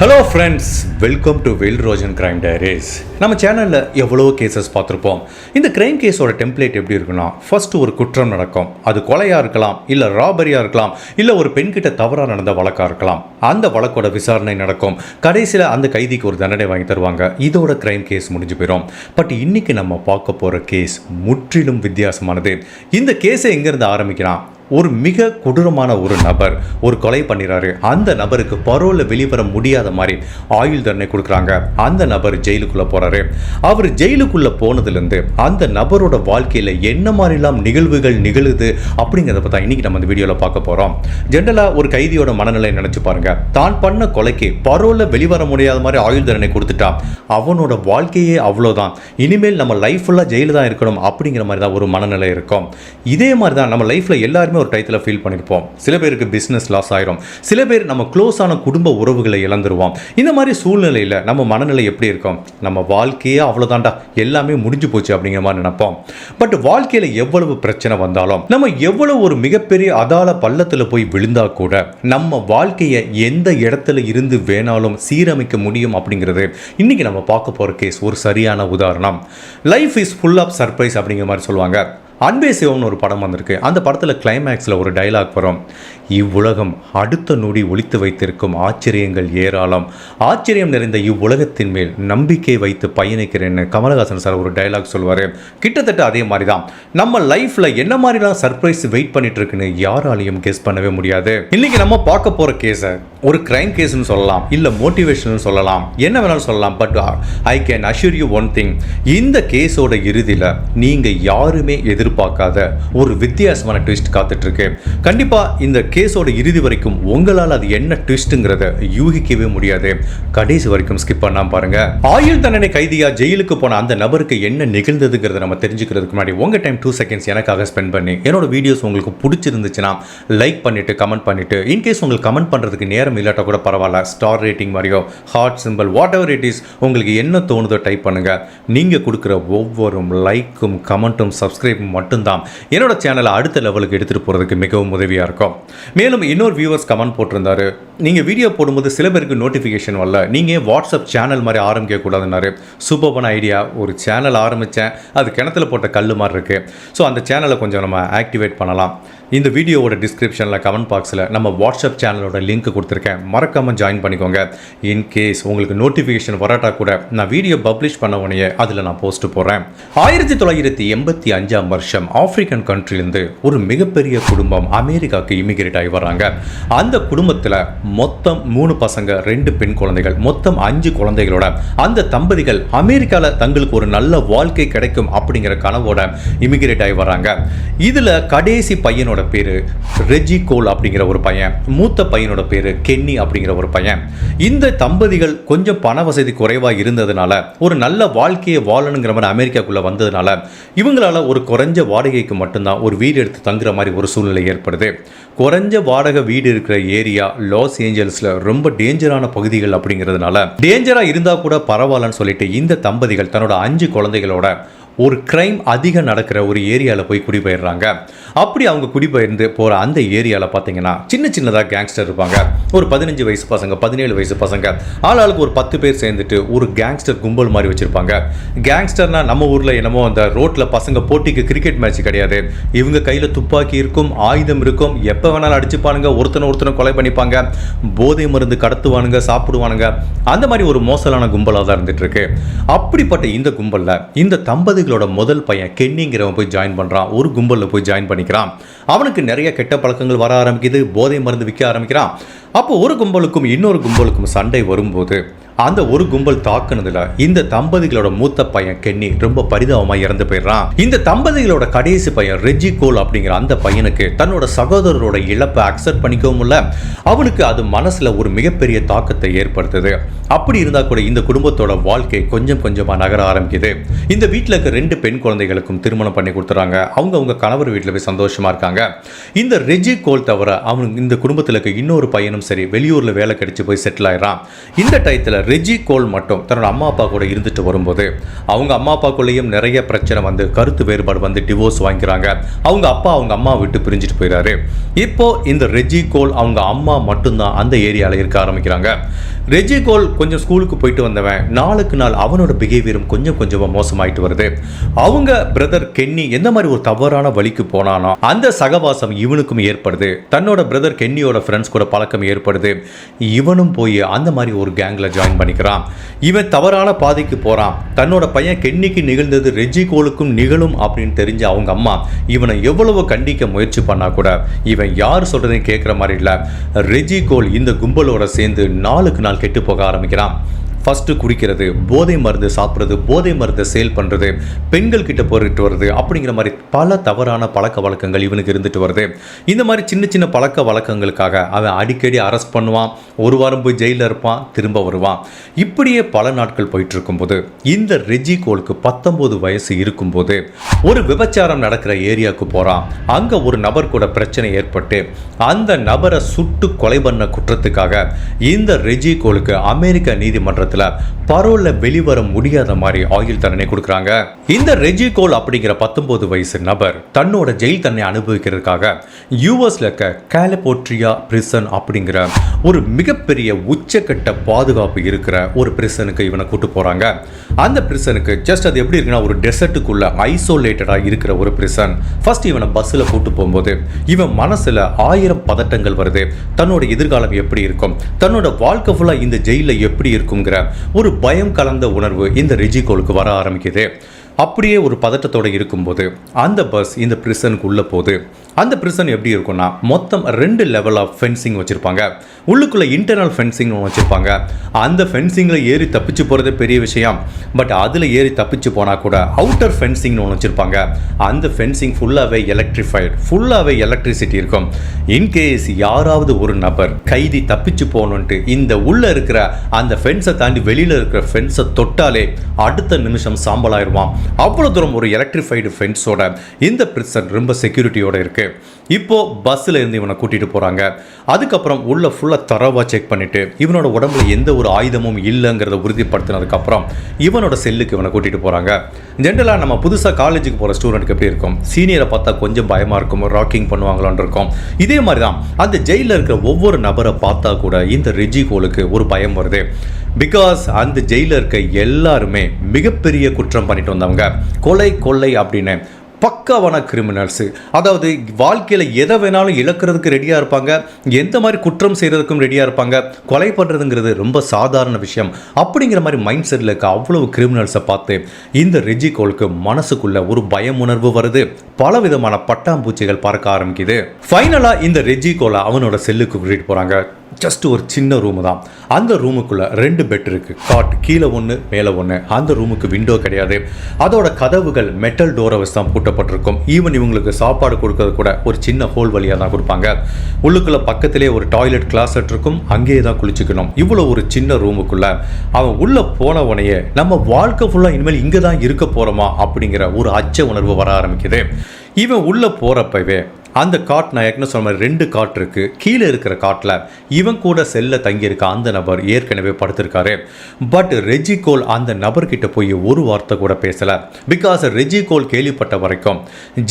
Hello friends, welcome to will Rojan crime diaries. நம்ம சேனலில் எவ்வளோ கேசஸ் பார்த்துருப்போம். இந்த கிரைம் கேஸோட டெம்ப்ளேட் எப்படி இருக்குன்னா, ஃபர்ஸ்ட் ஒரு குற்றம் நடக்கும். அது கொலையாக இருக்கலாம், இல்லை ராபரியாக இருக்கலாம், இல்லை ஒரு பெண்கிட்ட தவறாக நடந்த வழக்காக இருக்கலாம். அந்த வழக்கோட விசாரணை நடக்கும். கடைசியில் அந்த கைதிக்கு ஒரு தண்டனை வாங்கி தருவாங்க. இதோட கிரைம் கேஸ் முடிஞ்சு போயிடும். பட் இன்னைக்கு நம்ம பார்க்க போகிற கேஸ் முற்றிலும் வித்தியாசமானது. இந்த கேஸை எங்கேருந்து ஆரம்பிக்கலாம்? ஒரு மிக கொடூரமான ஒரு நபர் ஒரு கொலை பண்ணிடுறாரு. அந்த நபருக்கு பரோலில் வெளிவர முடியாத மாதிரி ஆயுள் தண்டனை கொடுக்குறாங்க. அந்த நபர் ஜெயிலுக்குள்ளே போகிறாரு. அவர் ஜெயிலுக்குள்ளே போனதுலேருந்து அந்த நபரோட வாழ்க்கையில் என்ன மாதிரிலாம் நிகழ்வுகள் நிகழுது அப்படிங்கிறத பற்றி இன்றைக்கி நம்ம இந்த வீடியோவில் பார்க்க போகிறோம். ஜென்ரலாக ஒரு கைதியோட மனநிலை நினச்சி பாருங்கள். தான் பண்ண கொலைக்கு பரோலில் வெளிவர முடியாத மாதிரி ஆயுள் தண்டனை கொடுத்துட்டா அவனோட வாழ்க்கையே அவ்வளோதான், இனிமேல் நம்ம லைஃப் ஃபுல்லாக ஜெயிலு தான் இருக்கணும் அப்படிங்கிற மாதிரி தான் ஒரு மனநிலை இருக்கும். இதே மாதிரி தான் நம்ம லைஃப்பில் எல்லாருமே ஒரு டைத்தில் ஃபீல் பண்ணியிருப்போம். சில பேருக்கு பிஸ்னஸ் லாஸ் ஆயிரும், சில பேர் நம்ம க்ளோஸான குடும்ப உறவுகளை இழந்துருவோம். இந்த மாதிரி சூழ்நிலையில் நம்ம மனநிலை எப்படி இருக்கும்? நம்ம வாழ்க்கையே அவ்வளோதான்டா, எல்லாமே முடிஞ்சு போச்சு அப்படிங்கிற மாதிரி நினைப்போம். பட் வாழ்க்கையில் எவ்வளவு பிரச்சனை வந்தாலும், நம்ம எவ்வளவு ஒரு மிகப்பெரிய அதால பள்ளத்தில் போய் விழுந்தா கூட நம்ம வாழ்க்கையை எந்த இடத்துல இருந்து வேணாலும் சீரமைக்க முடியும் அப்படிங்கிறது இன்னைக்கு நம்ம பார்க்க போகிற கேஸ் ஒரு சரியான உதாரணம். Life is full of surprise அப்படிங்கிற மாதிரி சொல்லுவாங்க. அன்பே சிவம்னு ஒரு படம் வந்திருக்கு. அந்த படத்தில் கிளைமேக்ஸில் ஒரு டைலாக் வரும், இவ்வுலகம் அடுத்த நொடி ஒளித்து வைத்திருக்கும் ஆச்சரியங்கள் ஏராளம், ஆச்சரியம் நிறைந்த இவ்வுலகத்தின் மேல் நம்பிக்கை வைத்து பயணிக்கிறேன்னு கமலஹாசன் சார் ஒரு டைலாக் சொல்லுவார். கிட்டத்தட்ட அதே மாதிரி தான் நம்ம லைஃப்பில் என்ன மாதிரிலாம் சர்ப்ரைஸ் வெயிட் பண்ணிட்டு இருக்குன்னு யாராலையும் கெஸ் பண்ணவே முடியாது. இன்னைக்கு நம்ம பார்க்க போகிற கேஸை ஒரு கிரைம் கேஸ்ன்னு சொல்லலாம், இல்லை மோட்டிவேஷன் சொல்லலாம், என்ன வேணாலும் சொல்லலாம். But I can assure you one thing, இந்த கேஸோட இறுதியில் நீங்கள் யாருமே எதிர்பார்க்காத ஒரு வித்தியாசமான ட்விஸ்ட் காத்துட்டு இருக்கு. கண்டிப்பாக இந்த கேஸோட இறுதி வரைக்கும் உங்களால் அது என்ன ட்விஸ்ட்டுங்கிறத யூகிக்கவே முடியாது. கடைசி வரைக்கும் ஸ்கிப் பண்ணாம பாருங்க. ஆயுள் தண்டனை கைதியா ஜெயிலுக்கு போன அந்த நபருக்கு என்ன நிகழ்ந்ததுங்கிறத நம்ம தெரிஞ்சுக்கிறதுக்கு முன்னாடி உங்க டைம் 2 செகண்ட்ஸ் எனக்காக ஸ்பெண்ட் பண்ணி என்னோட வீடியோஸ் உங்களுக்கு பிடிச்சிருந்துச்சுன்னா லைக் பண்ணிட்டு கமெண்ட் பண்ணிட்டு, இன்கேஸ் உங்களுக்கு கமெண்ட் பண்றதுக்கு நேரம் இல்லாட்டா கூட பரவாயில்ல, ஸ்டார் ரேட்டிங் மாதிரியோ heart symbol whatever it is உங்களுக்கு என்ன தோணுதோ டைப் பண்ணுங்க. நீங்க கொடுக்குற ஒவ்வொரு லைக்கும் கமெண்ட்டும் சப்ஸ்கிரைபும் மட்டும்தான் என்னோட சேனலை அடுத்த லெவலுக்கு எடுத்துட்டு போறதுக்கு மிகவும் உதவியா இருக்கும். மேலும் இன்னொரு வியூவர்ஸ் கமெண்ட் போட்டிருந்தாரு, நீங்கள் வீடியோ போடும்போது சில பேருக்கு நோட்டிஃபிகேஷன் வரல, நீங்கள் வாட்ஸ்அப் சேனல் மாதிரி ஆரம்பிக்க கூடாதுன்னாரு. சூப்பரான ஐடியா. ஒரு சேனல் ஆரம்பித்தேன், அது கிணத்துல போட்ட கல் மாதிரி இருக்குது. ஸோ அந்த சேனலை கொஞ்சம் நம்ம ஆக்டிவேட் பண்ணலாம். இந்த வீடியோவோட டிஸ்கிரிப்ஷனில் கமெண்ட் பாக்ஸில் நம்ம வாட்ஸ்அப் சேனலோட லிங்க் கொடுத்துருக்கேன், மறக்காமல் ஜாயின் பண்ணிக்கோங்க. இன்கேஸ் உங்களுக்கு நோட்டிஃபிகேஷன் வராட்டா கூட நான் வீடியோ பப்ளிஷ் பண்ண உடனே அதில் நான் போஸ்ட் போடுறேன். 1985 வருஷம் ஆப்பிரிக்கன் கண்ட்ரிலேருந்து ஒரு மிகப்பெரிய குடும்பம் அமெரிக்காவுக்கு இமிகிரேட் ஆகி வராங்க. அந்த குடும்பத்தில் மொத்தம் 3 பசங்க 2 பெண் குழந்தைகள், மொத்தம் 5 குழந்தைகளோட அந்த தம்பதிகள் அமெரிக்காவில் தங்களுக்கு ஒரு நல்ல வாழ்க்கை கிடைக்கும் அப்படிங்கிற கனவோட இமிகிரேட் ஆகி வராங்க. இதில் கடைசி பையனோட பேரு ரெஜி கோல் அப்படிங்கிற ஒரு பையன், மூத்த பையனோட பேரு கென்னி அப்படிங்கிற ஒரு பையன். இந்த தம்பதிகள் கொஞ்சம் பண வசதி குறைவாக இருந்ததுனால, ஒரு நல்ல வாழ்க்கையை வாழணுங்கிற மாதிரி அமெரிக்காக்குள்ள வந்ததுனால இவங்களால ஒரு குறைஞ்ச வாடகைக்கு மட்டும்தான் ஒரு வீடு எடுத்து தங்குற மாதிரி ஒரு சூழ்நிலை ஏற்படுது. குறைஞ்ச வாடகை வீடு இருக்கிற ஏரியா லாஸ் ஏஞ்சல்ஸ்ல ரொம்ப டேஞ்சரான பகுதிகள் அப்படிங்கிறதுனால, டேஞ்சரா இருந்தா கூட பரவாயில்லன்னு சொல்லிட்டு இந்த தம்பதிகள் தன்னோட 5 குழந்தைகளோட ஒரு கிரைம் அதிகம் நடக்கிற ஒரு ஏரியாவில் போய் குடிபெயர்றாங்க. அப்படி அவங்க குடிபெயர்ந்து போகிற அந்த ஏரியாவில் பார்த்தீங்கன்னா சின்ன சின்னதாக கேங்ஸ்டர் இருப்பாங்க. ஒரு 15 வயசு பசங்க, 17 வயசு பசங்க, ஆளாளுக்கு ஒரு 10 பேர் சேர்ந்துட்டு ஒரு கேங்ஸ்டர் கும்பல் மாதிரி வச்சுருப்பாங்க. கேங்ஸ்டர்னா நம்ம ஊரில் என்னமோ அந்த ரோட்டில் பசங்க போட்டிக்கு கிரிக்கெட் மேட்ச் கிடையாது. இவங்க கையில் துப்பாக்கி இருக்கும், ஆயுதம் இருக்கும், எப்போ வேணாலும் அடிச்சுப்பானுங்க, ஒருத்தனை கொலை பண்ணிப்பாங்க, போதை மருந்து கடத்துவானுங்க, சாப்பிடுவானுங்க. அந்த மாதிரி ஒரு மோசலான கும்பலாக தான் இருந்துட்டு இருக்கு. அப்படிப்பட்ட இந்த கும்பலில் இந்த தம்பதி முதல் பையன் கென்னிங்கிறவன் போய் ஜாயின் பண்றான். ஒரு கும்பல்ல போய் ஜாயின் பண்ணிக்கிறான். அவனுக்கு நிறைய கெட்ட பழக்கங்கள் வர ஆரம்பிக்குது, போதை மருந்து விற்க ஆரம்பிக்கிறான். அப்போ ஒரு கும்பலுக்கும் இன்னொரு கும்பலுக்கும் சண்டை வரும்போது அந்த ஒரு கும்பல் தாக்குனதுல இந்த தம்பதிகளோட மூத்த பையன் கென்னி ரொம்ப பரிதாபமாக இறந்து போயிடுறான். இந்த தம்பதிகளோட கடைசி பையன் ரெஜி கோல் அப்படிங்கிற அந்த பையனுக்கு தன்னோட சகோதரரோட இழப்பை அக்செப்ட் பண்ணிக்கவும் இல்லை. அவனுக்கு அது மனசுல ஒரு மிகப்பெரிய தாக்கத்தை ஏற்படுத்துது. அப்படி இருந்தா கூட இந்த குடும்பத்தோட வாழ்க்கை கொஞ்சம் கொஞ்சமா நகர ஆரம்பிக்குது. இந்த வீட்டில் இருக்க 2 பெண் குழந்தைகளுக்கும் திருமணம் பண்ணி கொடுத்துறாங்க. அவங்க கணவர் வீட்டில் போய் சந்தோஷமா இருக்காங்க. இந்த ரெஜி கோல் தவிர அவனுக்கு இந்த குடும்பத்தில் இருக்க இன்னொரு பையனும் சரி வெளியூர்ல வேலை கிடைச்சு போய் செட்டில் ஆயிடுறான். இந்த டயத்தில் ரெஜி கோல் மட்டும் தன்னோட அம்மா அப்பா கூட இருந்துட்டு வரும்போது அவங்க அம்மா அப்பாக்குள்ளேயும் நிறைய பிரச்சனை வந்து கருத்து வேறுபாடு வந்து டிவோர்ஸ் வாங்கிக்கிறாங்க. அவங்க அப்பா அவங்க அம்மா விட்டு பிரிஞ்சுட்டு போயிடாரு. இப்போ இந்த ரெஜி கோல் அவங்க அம்மா மட்டும்தான் அந்த ஏரியாவில் இருக்க ஆரம்பிக்கிறாங்க. ரெஜி கோல் கொஞ்சம் ஸ்கூலுக்கு போயிட்டு வந்தவன் நாளுக்கு நாள் அவனோட பிஹேவியரும் கொஞ்சம் கொஞ்சமாக மோசமாயிட்டு வருது. அவங்க பிரதர் கென்னி எந்த மாதிரி ஒரு தவறான வழிக்கு போனானோ அந்த சகவாசம் இவனுக்கும் ஏற்படுது. தன்னோட பிரதர் கென்னியோட ஃப்ரெண்ட்ஸ் கூட பழக்கம் ஏற்படுது. இவனும் போய் அந்த மாதிரி ஒரு கேங்கில் ஜாயின் பண்ணிக்கிறான். இவன் தவறான பாதைக்கு போகிறான். தன்னோட பையன் கென்னிக்கு நிகழ்ந்தது ரெஜி கோலுக்கும் நிகழும் அப்படின்னு தெரிஞ்ச அவங்க அம்மா இவனை எவ்வளவு கண்டிக்க முயற்சி பண்ணா கூட இவன் யார் சொல்றதையும் கேட்குற மாதிரி இல்லை. ரெஜி கோல் இந்த கும்பலோட சேர்ந்து நாளுக்கு நாள் கெட்டு போக ஆரம்பிக்கிறான். ஃபஸ்ட்டு குடிக்கிறது, போதை மருந்து சாப்பிட்றது, போதை மருந்தை சேல் பண்ணுறது, பெண்கள் கிட்ட போயிட்டு வருது, அப்படிங்கிற மாதிரி பல தவறான பழக்க வழக்கங்கள் இவனுக்கு இருந்துட்டு வருது. இந்த மாதிரி சின்ன சின்ன பழக்க வழக்கங்களுக்காக அவன் அடிக்கடி அரெஸ்ட் பண்ணுவான். ஒரு வாரம் போய் ஜெயிலில் இருப்பான், திரும்ப வருவான். இப்படியே பல நாட்கள் போயிட்டு இருக்கும்போது இந்த ரெஜி கோலுக்கு 19 வயசு இருக்கும்போது ஒரு விபச்சாரம் நடக்கிற ஏரியாவுக்கு போகிறான். அங்கே ஒரு நபர் கூட பிரச்சனை ஏற்பட்டு அந்த நபரை சுட்டு கொலை பண்ண குற்றத்துக்காக இந்த ரெஜி கோலுக்கு அமெரிக்க நீதிமன்றத்தில் பரோல்ல வெளிவர முடியாத மாதிரி ஆயுள் தண்டனை கொடுக்குறாங்க. இந்த ரெஜி கோல் அப்படிங்கிற 19 வயசு நபர் தன்னோட ஜெயில் தண்டனை அனுபவிக்கிறதுக்காக யூஎஸ்ல இருக்க காலிபோர்னியா பிரிசன் அப்படிங்கிற ஒரு மிகப்பெரிய உச்சக்கட்ட பாதுகாப்பு இருக்கிற ஒரு பிரிசனுக்கு இவனை கூட்டு போறாங்க. அந்த பிரிசனுக்கு ஜஸ்ட் அது எப்படி இருக்குன்னா ஒரு டெசர்ட்டுக்குள்ள ஐசோலேட்டடா இருக்கிற ஒரு பிரிசன். ஃபர்ஸ்ட் இவனை பஸ்ஸில் கூட்டு போகும்போது இவன் மனசுல 1000 பதட்டங்கள் வருது. தன்னோட எதிர்காலம் எப்படி இருக்கும், தன்னோட வாழ்க்கை ஃபுல்லா இந்த ஜெயில எப்படி இருக்குங்கிற ஒரு பயம் கலந்த உணர்வு இந்த ரெஜி கோலுக்கு வர ஆரம்பிக்குது. அப்படியே ஒரு பதட்டத்தோடு இருக்கும்போது அந்த பஸ் இந்த பிரிசனுக்கு உள்ள போகுது. அந்த பிரிசன் எப்படி இருக்கும்னா மொத்தம் 2 லெவல் ஆஃப் ஃபென்சிங் வச்சுருப்பாங்க. உள்ளுக்குள்ள இன்டர்னல் ஃபென்சிங் ஒன்று வச்சுருப்பாங்க. அந்த ஃபென்சிங்கில் ஏறி தப்பிச்சு போகிறது பெரிய விஷயம். பட் அதில் ஏறி தப்பிச்சு போனால் கூட அவுட்டர் ஃபென்சிங்னு ஒன்று வச்சுருப்பாங்க. அந்த ஃபென்சிங் ஃபுல்லாகவே எலக்ட்ரிஃபைடு, ஃபுல்லாகவே எலக்ட்ரிசிட்டி இருக்கும். இன்கேஸ் யாராவது ஒரு நபர் கைதி தப்பிச்சு போகணுன்ட்டு இந்த உள்ளே இருக்கிற அந்த ஃபென்ஸை தாண்டி வெளியில் இருக்கிற ஃபென்ஸை தொட்டாலே அடுத்த நிமிஷம் சாம்பலாயிருவான். அவ்வளோ தூரம் ஒரு எலக்ட்ரிஃபைடு ஃபென்ஸோட இந்த பிரிசன் ரொம்ப செக்யூரிட்டியோட இருக்கு. இப்போ பஸ்ஸில் இருந்து இவனை கூட்டிட்டு போறாங்க. அதுக்கப்புறம் உள்ள ஃபுல்லாக தரவா செக் பண்ணிட்டு இவனோட உடம்புல எந்த ஒரு ஆயுதமும் இல்லைங்கிறத உறுதிப்படுத்தினதுக்கு அப்புறம் இவனோட செல்லுக்கு இவனை கூட்டிட்டு போறாங்க. ஜென்ரலாக நம்ம புதுசாக காலேஜுக்கு போகிற ஸ்டூடெண்ட்க்கு எப்படி இருக்கும், சீனியரை பார்த்தா கொஞ்சம் பயமா இருக்கும், ராக்கிங் பண்ணுவாங்களான்னு இருக்கும். இதே மாதிரி தான் அந்த ஜெயிலில் இருக்கிற ஒவ்வொரு நபரை பார்த்தா கூட இந்த ரெஜி கோலுக்கு ஒரு பயம் வருது. பிகாஸ் அந்த ஜெயிலில் இருக்க எல்லாருமே மிகப்பெரிய குற்றம் பண்ணிட்டு வந்தவங்க, கொலை அப்படின்னு பக்காவான கிரிமினல்ஸு. அதாவது வாழ்க்கையில் எதை வேணாலும் இழக்கிறதுக்கு ரெடியாக இருப்பாங்க, எந்த மாதிரி குற்றம் செய்கிறதுக்கும் ரெடியாக இருப்பாங்க. கொலை பண்ணுறதுங்கிறது ரொம்ப சாதாரண விஷயம் அப்படிங்கிற மாதிரி மைண்ட் செட்டில் இருக்க அவ்வளவு கிரிமினல்ஸை பார்த்து இந்த ரெஜி கோலுக்கு மனசுக்குள்ள ஒரு பயம் உணர்வு வருது. பல விதமான பட்டாம்பூச்சிகள் பார்க்க ஆரம்பிக்குது. ஃபைனலாக இந்த ரெஜி கோலை அவனோட செல்லுக்கு கூட்டிகிட்டு போகிறாங்க. ஜஸ்ட் ஒரு சின்ன ரூமு தான். அந்த ரூமுக்குள்ளே 2 பெட் இருக்குது. காட் கீழே 1 மேலே 1. அந்த ரூமுக்கு விண்டோ கிடையாது. அதோட கதவுகள் மெட்டல் டோரை வச்சு தான் பூட்டப்பட்டிருக்கும். ஈவன் இவங்களுக்கு சாப்பாடு கொடுக்கறது கூட ஒரு சின்ன ஹோல் வழியாக தான் கொடுப்பாங்க. உள்ளுக்குள்ளே பக்கத்திலே ஒரு டாய்லெட் கிளாஸட் இருக்கும், அங்கேயே தான் குளிச்சுக்கணும். இவ்வளோ ஒரு சின்ன ரூமுக்குள்ளே அவன் உள்ளே போனவனையே நம்ம வாழ்க்கை ஃபுல்லாக இனிமேல் இங்கே தான் இருக்க போகிறோமா அப்படிங்கிற ஒரு அச்ச உணர்வு வர ஆரம்பிக்குது. இவன் உள்ளே போகிறப்பவே அந்த காட் நான் ஏற்கனவே சொன்ன மாதிரி 2 காட் இருக்கு. கீழே இருக்கிற காட்டில் இவன் கூட செல்ல தங்கியிருக்க அந்த நபர் ஏற்கனவே படுத்திருக்காரு. பட் ரெஜி கோல் அந்த நபர்கிட்ட போய் ஒரு வார்த்தை கூட பேசலை. பிகாஸ் ரெஜி கோல் கேள்விப்பட்ட வரைக்கும்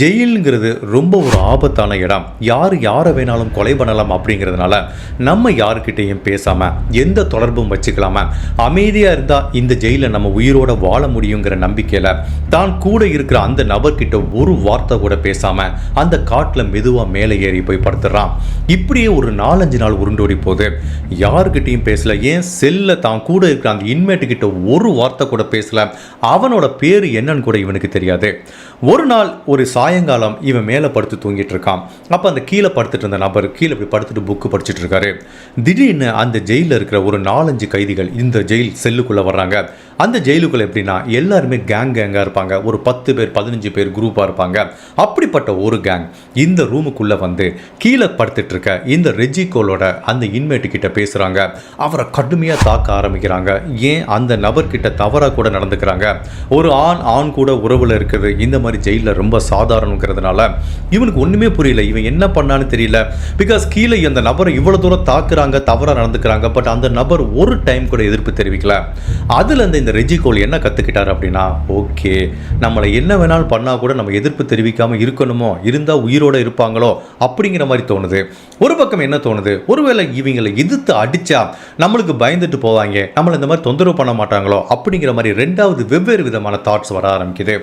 ஜெயிலுங்கிறது ரொம்ப ஒரு ஆபத்தான இடம், யாரை வேணாலும் கொலை பண்ணலாம் அப்படிங்கிறதுனால நம்ம யாருக்கிட்டையும் பேசாமல் எந்த தொடர்பும் வச்சுக்கலாம அமைதியாக இருந்தால் இந்த ஜெயிலில் நம்ம உயிரோட வாழ முடியுங்கிற நம்பிக்கையில் தான் கூட இருக்கிற அந்த நபர்கிட்ட ஒரு வார்த்தை கூட பேசாமல் அந்த காட்டில் மெதுவாக மேலே ஏறி போய் படுத்துறான். இப்படியே ஒரு 4-5 நாள் உருண்டோடி போகுது. யாருக்கிட்டையும் பேசல. ஏன் செல்ல தான் கூட இருக்கிற அந்த இன்மேட்டுக்கிட்ட ஒரு வார்த்தை கூட பேசல. அவனோட பேர் என்னன்னு கூட இவனுக்கு தெரியாது. ஒரு நாள் ஒரு சாயங்காலம் இவன் மேலே படுத்து தூங்கிட்டு இருக்கான். அப்போ அந்த கீழே படுத்துட்டு இருந்த நபர் கீழே இப்படி படுத்துட்டு புக்கு படிச்சுட்டு இருக்காரு. திடீர்னு அந்த ஜெயிலில் இருக்கிற ஒரு 4-5 கைதிகள் இந்த ஜெயில் செல்லுக்குள்ளே வர்றாங்க. அந்த ஜெயிலுக்குள்ளே எப்படின்னா எல்லாருமே கேங்காக இருப்பாங்க. ஒரு 10 பேர் 15 பேர் குரூப்பாக இருப்பாங்க. அப்படிப்பட்ட ஒரு கேங் இந்த ரூமுக்குள்ளே வந்து கீழே படுத்துட்டு இருக்க இந்த ரெஜி கோலோட அந்த இன்மேட்டு கிட்ட பேசுகிறாங்க. அவரை கடுமையாக தாக்க ஆரம்பிக்கிறாங்க. ஏன் அந்த நபர்கிட்ட தவறாக கூட நடந்துக்கிறாங்க. ஒரு ஆண் கூட உறவில் இருக்கிறது இந்த மாதிரி மாதிரி ஜெயிலில் ரொம்ப சாதாரணங்கிறதுனால இவனுக்கு ஒன்றுமே புரியல, இவன் என்ன பண்ணான்னு தெரியல. பிகாஸ் கீழே அந்த நபரை இவ்வளோ தூரம் தாக்குறாங்க, தவறாக நடந்துக்கிறாங்க. பட் அந்த நபர் ஒரு டைம் கூட எதிர்ப்பு தெரிவிக்கல. அதுலேருந்து இந்த ரெஜி கோல் என்ன கற்றுக்கிட்டார் அப்படின்னா, ஓகே நம்மளை என்ன வேணாலும் பண்ணால் கூட நம்ம எதிர்ப்பு தெரிவிக்காமல் இருக்கணுமோ, இருந்தால் உயிரோடு இருப்பாங்களோ அப்படிங்கிற மாதிரி தோணுது. ஒரு பக்கம் என்ன தோணுது, ஒருவேளை இவங்களை எதிர்த்து அடித்தா நம்மளுக்கு பயந்துட்டு போவாங்க, நம்மளை இந்த மாதிரி தொந்தரவு பண்ண மாட்டாங்களோ அப்படிங்கிற மாதிரி ரெண்டாவது வெவ்வேறு விதமான தாட்ஸ் வர ஆரம்பிக்குது.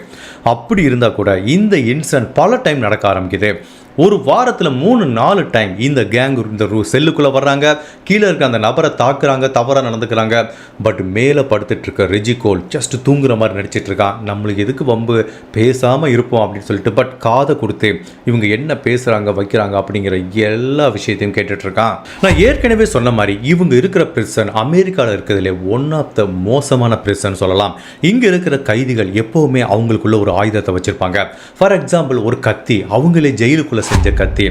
அப்படி இருந்தால் கூட இந்த இன்சிடென்ட் பல டைம் நடக்க ஆரம்பிக்குது. ஒரு வாரத்தில் 3-4 டைம் இந்த கேங் இந்த செல்லுக்குள்ளே வர்றாங்க, கீழே இருக்க அந்த நபரை தாக்குறாங்க, தவறாக நடந்துக்கிறாங்க. பட் மேலே படுத்துட்டு இருக்க ரெஜி கோல் ஜஸ்ட் தூங்குற மாதிரி நடிச்சிட்டு இருக்கான். நம்மளுக்கு எதுக்கு வம்பு, பேசாமல் இருப்போம் அப்படின்னு சொல்லிட்டு பட் காதை கொடுத்து இவங்க என்ன பேசுகிறாங்க வைக்கிறாங்க அப்படிங்கிற எல்லா விஷயத்தையும் கேட்டுட்டு இருக்கான். நான் ஏற்கனவே சொன்ன மாதிரி இவங்க இருக்கிற பிரிசன் அமெரிக்காவில் இருக்கிறதுல ஒன் ஆஃப் த மோசமான பிரிசன் சொல்லலாம். இங்கே இருக்கிற கைதிகள் எப்போவுமே அவங்களுக்குள்ள ஒரு ஆயுதத்தை வச்சுருப்பாங்க. ஃபார் எக்ஸாம்பிள் ஒரு கத்தி, அவங்களே ஜெயிலுக்குள்ளே செஞ்ச கத்தி.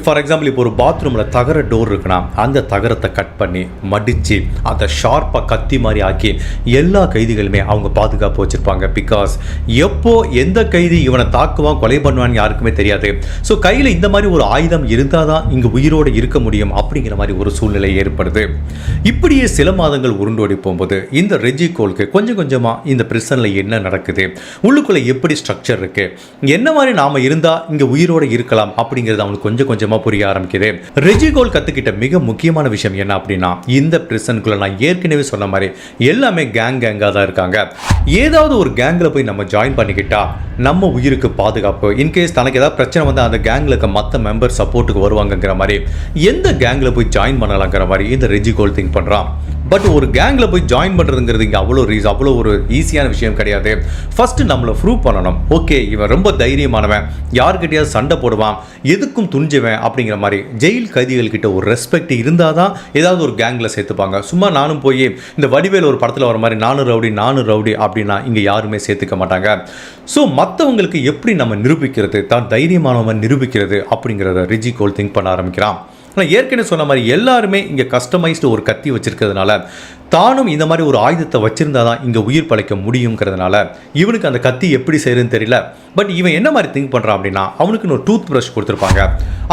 ஃபார் எக்ஸாம்பிள் இப்போ ஒரு பாத்ரூமில் தகர டோர் இருக்குன்னா அந்த தகரத்தை கட் பண்ணி மடித்து அதை ஷார்ப்பாக கத்தி மாதிரி ஆக்கி எல்லா கைதிகளுமே அவங்க பாதுகாப்பு வச்சுருப்பாங்க. பிகாஸ் எப்போ எந்த கைதி இவனை தாக்குவான் கொலை பண்ணுவான்னு யாருக்குமே தெரியாது. ஸோ கையில் இந்த மாதிரி ஒரு ஆயுதம் இருந்தால் தான் இங்கே உயிரோடு இருக்க முடியும் அப்படிங்கிற மாதிரி ஒரு சூழ்நிலை ஏற்படுது. இப்படியே சில மாதங்கள் உருண்டோடி போகும்போது இந்த ரெஜி கோலுக்கு கொஞ்சம் கொஞ்சமாக இந்த பிரிசனில் என்ன நடக்குது, உள்ளுக்குள்ளே எப்படி ஸ்ட்ரக்சர் இருக்குது, என்ன மாதிரி நாம் இருந்தால் இங்கே உயிரோடு இருக்கலாம் அப்படிங்கிறது அவங்களுக்கு கொஞ்சம் கொஞ்சமாக புரிய ஆரம்பிக்குது. ரெஜி கோல் கற்றுக்கிட்ட மிக முக்கியமான விஷயம் என்ன அப்படின்னா, இந்த பிரிசனுக்குள்ள நான் ஏற்கனவே சொன்ன மாதிரி எல்லாமே கேங்காக தான் இருக்காங்க. ஏதாவது ஒரு கேங்கில் போய் நம்ம ஜாயின் பண்ணிக்கிட்டா நம்ம உயிருக்கு பாதுகாப்பு. இன்கேஸ் தனக்கு ஏதாவது பிரச்சனை வந்து அந்த கேங்கில் இருக்க மற்ற மெம்பர் சப்போர்ட்டுக்கு வருவாங்கங்கிற மாதிரி எந்த கேங்கில் போய் ஜாயின் பண்ணலாங்கிற மாதிரி இந்த ரெஜி கோல் திங்க் பண்ணுறான். பட் ஒரு கேங்கில் போய் ஜாயின் பண்ணுறதுங்கிறது இங்கே அவ்வளோ ஒரு ஈஸியான விஷயம் கிடையாது. ஃபஸ்ட்டு நம்மளை ப்ரூவ் பண்ணணும். ஓகே இவன் ரொம்ப தைரியமானவன், யார்கிட்டயாவது சண்டை போடுவான், எதுக்கும் துணிஞ்சுவேன் அப்படிங்கிற மாதிரி ஜெயில் கைதிகள்கிட்ட ஒரு ரெஸ்பெக்ட் இருந்தால் தான் ஏதாவது ஒரு கேங்கில் சேர்த்துப்பாங்க. சும்மா நானும் போய் இந்த வடிவேல் ஒரு படத்தில் வர மாதிரி நானும் ரவுடி அப்படின்னா இங்கே யாருமே சேர்த்துக்க மாட்டாங்க. ஸோ மற்றவங்களுக்கு எப்படி நம்ம நிரூபிக்கிறது, தான் தைரியமானவன் நிரூபிக்கிறது அப்படிங்கிறத ரெஜி கோல் திங்க் பண்ண ஆரம்பிக்கிறான். ஆனால் ஏற்கனவே சொன்ன மாதிரி எல்லாருமே இங்கே கஸ்டமைஸ்டு ஒரு கத்தி வச்சுருக்கிறதுனால தானும் இந்த மாதிரி ஒரு ஆயுதத்தை வச்சுருந்தா தான் இங்கே உயிர் பழைக்க முடியுங்கிறதுனால இவனுக்கு அந்த கத்தி எப்படி செய்யுதுன்னு தெரியல. பட் இவன் என்ன மாதிரி திங்க் பண்ணுறான் அப்படின்னா, அவனுக்கு ஒரு டூத் ப்ரஷ் கொடுத்துருப்பாங்க,